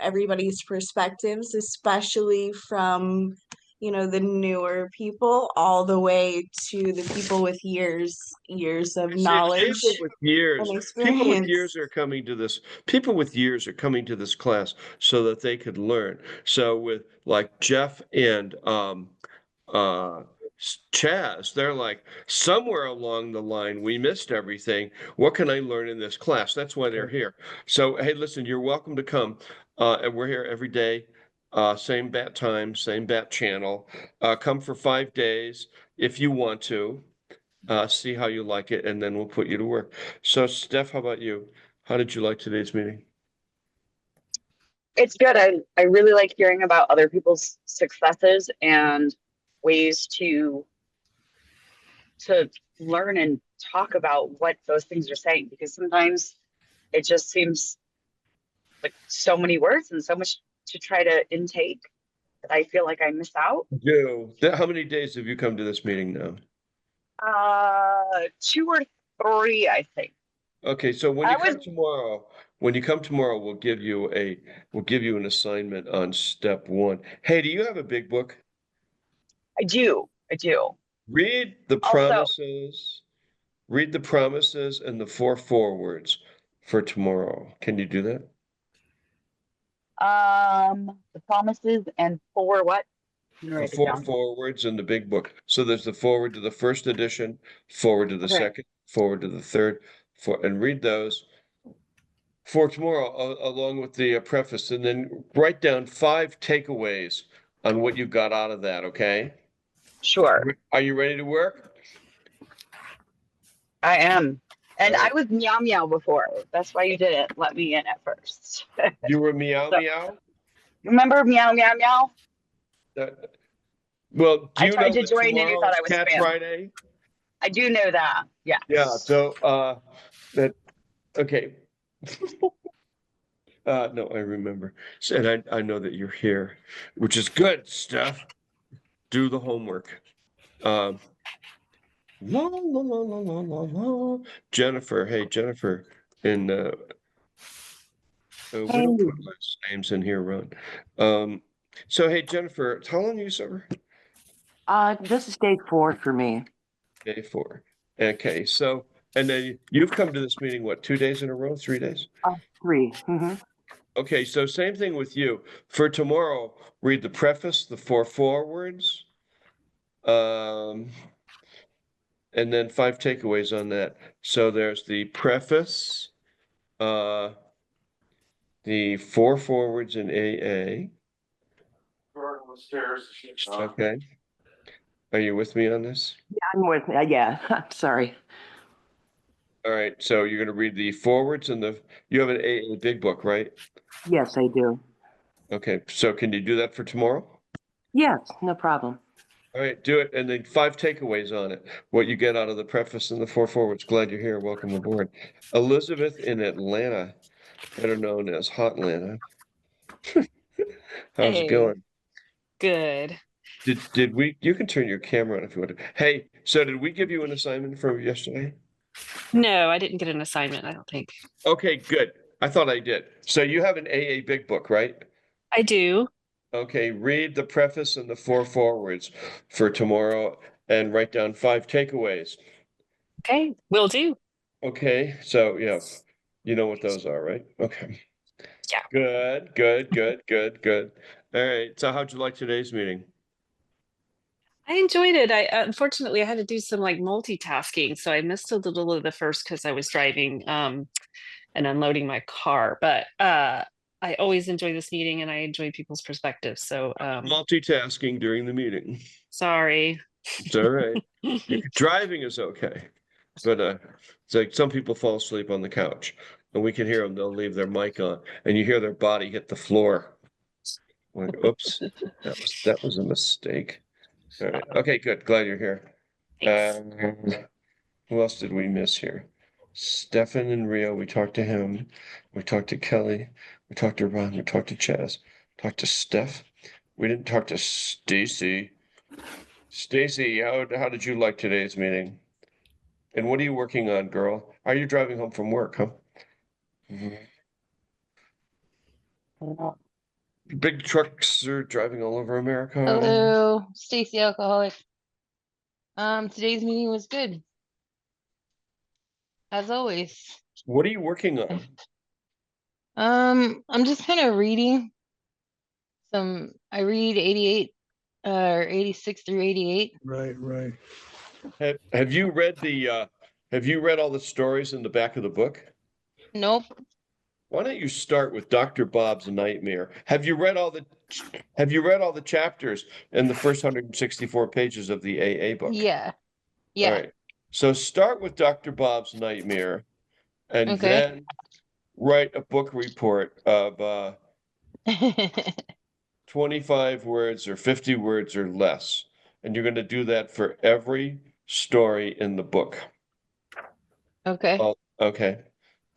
Speaker 14: everybody's perspectives, especially from, the newer people all the way to the people with years of
Speaker 2: See,
Speaker 14: knowledge and
Speaker 2: people with
Speaker 14: experience.
Speaker 2: years are coming to this. People with years are coming to this class so that they could learn. So with like Jeff and uh Chaz, they're like, somewhere along the line we missed everything. What can I learn in this class? That's why they're here. So hey, listen, you're welcome to come. And we're here every day, same bat time, same bat channel. Come for 5 days if you want to. See how you like it, and then we'll put you to work. So Steph, how about you? How did you like today's meeting?
Speaker 11: It's good. I really like hearing about other people's successes and ways to learn and talk about what those things are saying, because sometimes it just seems like so many words and so much to try to intake that I feel like I miss out.
Speaker 2: How many days have you come to this meeting now?
Speaker 11: 2 or 3, I think.
Speaker 2: Okay, so when
Speaker 11: I
Speaker 2: you
Speaker 11: was
Speaker 2: come tomorrow, when you come tomorrow, we'll give you an assignment on step 1. Hey, do you have a big book?
Speaker 11: I do.
Speaker 2: Read the
Speaker 11: Also,
Speaker 2: promises. Read the promises and the 4 forewords for tomorrow. Can you do that?
Speaker 11: the promises and for what? I'm gonna
Speaker 2: The
Speaker 11: write it
Speaker 2: 4
Speaker 11: down.
Speaker 2: forewords in the big book. So there's the forward to the first edition, forward to the
Speaker 11: Okay.
Speaker 2: second, forward to the third, and read those for tomorrow along with the preface, and then write down 5 takeaways on what you got out of that. Okay.
Speaker 11: Sure.
Speaker 2: Are you ready to work?
Speaker 11: I am. And
Speaker 2: All right.
Speaker 11: I was meow meow before. That's why you didn't let me in at first.
Speaker 2: You were meow
Speaker 11: So,
Speaker 2: meow.
Speaker 11: remember meow meow meow?
Speaker 2: Well, do
Speaker 11: I
Speaker 2: you
Speaker 11: tried
Speaker 2: know
Speaker 11: to
Speaker 2: that
Speaker 11: join and you
Speaker 2: tomorrow
Speaker 11: thought
Speaker 2: is
Speaker 11: I was
Speaker 2: Cat
Speaker 11: spam.
Speaker 2: Friday?
Speaker 11: I do know that. Yes.
Speaker 2: Yeah. So okay. No, I remember. And I know that you're here, which is good, Steph. Do the homework. La la la la la la la. Jennifer, hey Jennifer, and we don't put last names in here, Ron. So hey Jennifer, how long are you sober?
Speaker 5: This is day 4 for me.
Speaker 2: Day 4. Okay, so and then you've come to this meeting, what, 2 days in a row, 3 days?
Speaker 5: 3. Mm-hmm.
Speaker 2: Okay, so same thing with you. For tomorrow, read the preface, the 4 forewords, and then 5 takeaways on that. So there's the preface, the 4 forwards in AA. Okay. Are you with me on this?
Speaker 5: Yeah, I'm with. Yeah, sorry.
Speaker 2: All right, so you're going to read the forwards and you have an AA big book, right?
Speaker 5: Yes, I do.
Speaker 2: Okay, so can you do that for tomorrow?
Speaker 5: Yes, no problem.
Speaker 2: All right, do it, and then 5 takeaways on it. What you get out of the preface and the 4 forwards. Glad you're here. Welcome aboard. Elizabeth in Atlanta, better known as Hotlanta. How's it
Speaker 19: Hey,
Speaker 2: going?
Speaker 19: good.
Speaker 2: Did we? You can turn your camera on if you want to. Hey, so did we give you an assignment from yesterday?
Speaker 19: No, I didn't get an assignment, I don't think.
Speaker 2: Okay, good. I thought I did. So you have an AA big book, right?
Speaker 19: I do.
Speaker 2: Okay, read the preface and the 4 forwards for tomorrow and write down 5 takeaways.
Speaker 19: Okay, will do.
Speaker 2: Okay, so yeah, you know what those are, right? Okay.
Speaker 19: Yeah.
Speaker 2: Good. All right, so how'd you like today's meeting?
Speaker 19: I enjoyed it. I unfortunately I had to do some like multitasking, so I missed a little of the first because I was driving and unloading my car. But I always enjoy this meeting and I enjoy people's perspectives. So
Speaker 2: Multitasking during the meeting.
Speaker 19: sorry.
Speaker 2: It's all right. Driving is okay, but it's like some people fall asleep on the couch, and we can hear them. They'll leave their mic on, and you hear their body hit the floor. Like, oops, that was a mistake. All right. Okay, good. Glad you're here. Who else did we miss here? Stefan and Rio. We talked to him. We talked to Kelly. We talked to Ron. We talked to Chaz. Talked to Steph. We didn't talk to Stacy. Stacy, how did you like today's meeting? And what are you working on, girl? Are you driving home from work, huh? Big trucks are driving all over America.
Speaker 20: Hello, Stacy Alcoholic. Today's meeting was good, as always.
Speaker 2: What are you working on?
Speaker 20: I'm just kind of reading some. I read 88 or 86 through 88.
Speaker 13: Right.
Speaker 2: Have you read all the stories in the back of the book?
Speaker 20: Nope.
Speaker 2: Why don't you start with Dr. Bob's Nightmare? Have you read all the chapters in the first 164 pages of the AA book?
Speaker 20: Yeah.
Speaker 2: All right. So start with Dr. Bob's Nightmare and
Speaker 20: Okay.
Speaker 2: then write a book report of 25 words or 50 words or less. And you're going to do that for every story in the book.
Speaker 20: Okay.
Speaker 2: Oh, okay.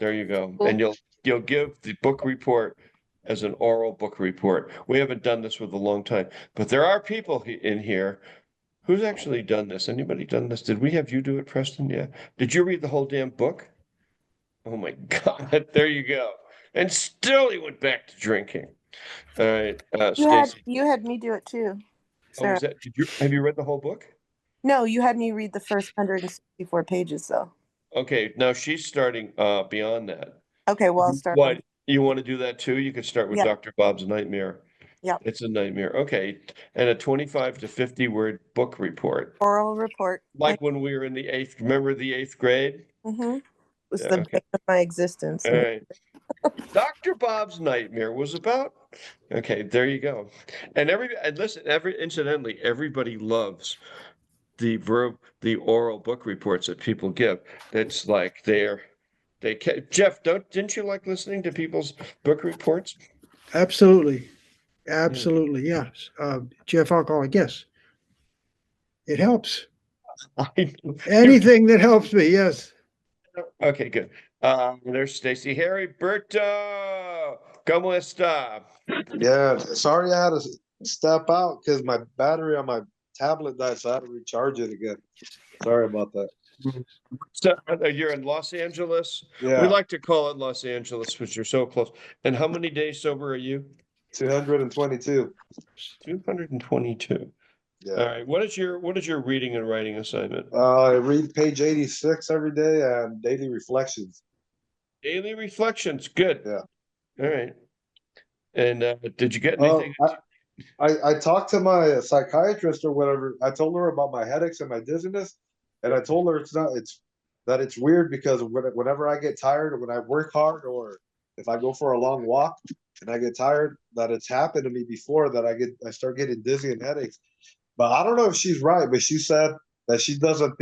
Speaker 2: There you go.
Speaker 20: Cool.
Speaker 2: And you'll give the book report as an oral book report. We haven't done this with a long time, but there are people in here who's actually done this. Anybody done this? Did we have you do it, Preston? Yeah. Did you read the whole damn book? Oh my God. There you go. and still he went back to drinking. All right, Stacy.
Speaker 6: You had me do it too,
Speaker 2: Oh,
Speaker 6: Sarah.
Speaker 2: was that? Have you read the whole book?
Speaker 6: No, you had me read the first 164 pages though.
Speaker 2: Okay, now she's starting beyond that.
Speaker 6: Okay, well, I'll start.
Speaker 2: What, you want to do that too? You could start with
Speaker 6: Yep.
Speaker 2: Dr. Bob's Nightmare.
Speaker 6: Yep.
Speaker 2: It's a nightmare. Okay, and a 25 to 50 word book report.
Speaker 6: Oral report.
Speaker 2: Like when we were in the eighth, remember the eighth grade?
Speaker 6: Mm-hmm. Was
Speaker 2: Yeah,
Speaker 6: the
Speaker 2: okay.
Speaker 6: bane of my existence.
Speaker 2: All right. Dr. Bob's Nightmare was about. Okay, there you go. And listen, incidentally, everybody loves the oral book reports that people give. It's like Jeff, didn't you like listening to people's book reports?
Speaker 13: Absolutely. Absolutely. Yes. Jeff Alcoholic. Yes. It helps. Anything that helps me. Yes.
Speaker 2: Okay, good. There's Stacy. Heriberto, ¿cómo está?
Speaker 21: Yeah, sorry I had to step out because my battery on my tablet died, so I had to recharge it again. Sorry about that.
Speaker 2: So you're in Los Angeles.
Speaker 21: Yeah.
Speaker 2: We like to call it Los Angeles, which you're so close. And how many days sober are you?
Speaker 21: 222.
Speaker 2: 222.
Speaker 21: Yeah.
Speaker 2: All right. What is your reading and writing assignment?
Speaker 21: I read page 86 every day and daily reflections.
Speaker 2: Daily reflections. Good.
Speaker 21: Yeah.
Speaker 2: All right. And did you get anything?
Speaker 21: I talked to my psychiatrist or whatever. I told her about my headaches and my dizziness, and I told her it's weird because whenever I get tired, or when I work hard, or if I go for a long walk and I get tired, that it's happened to me before that I start getting dizzy and headaches. But I don't know if she's right, but she said that she doesn't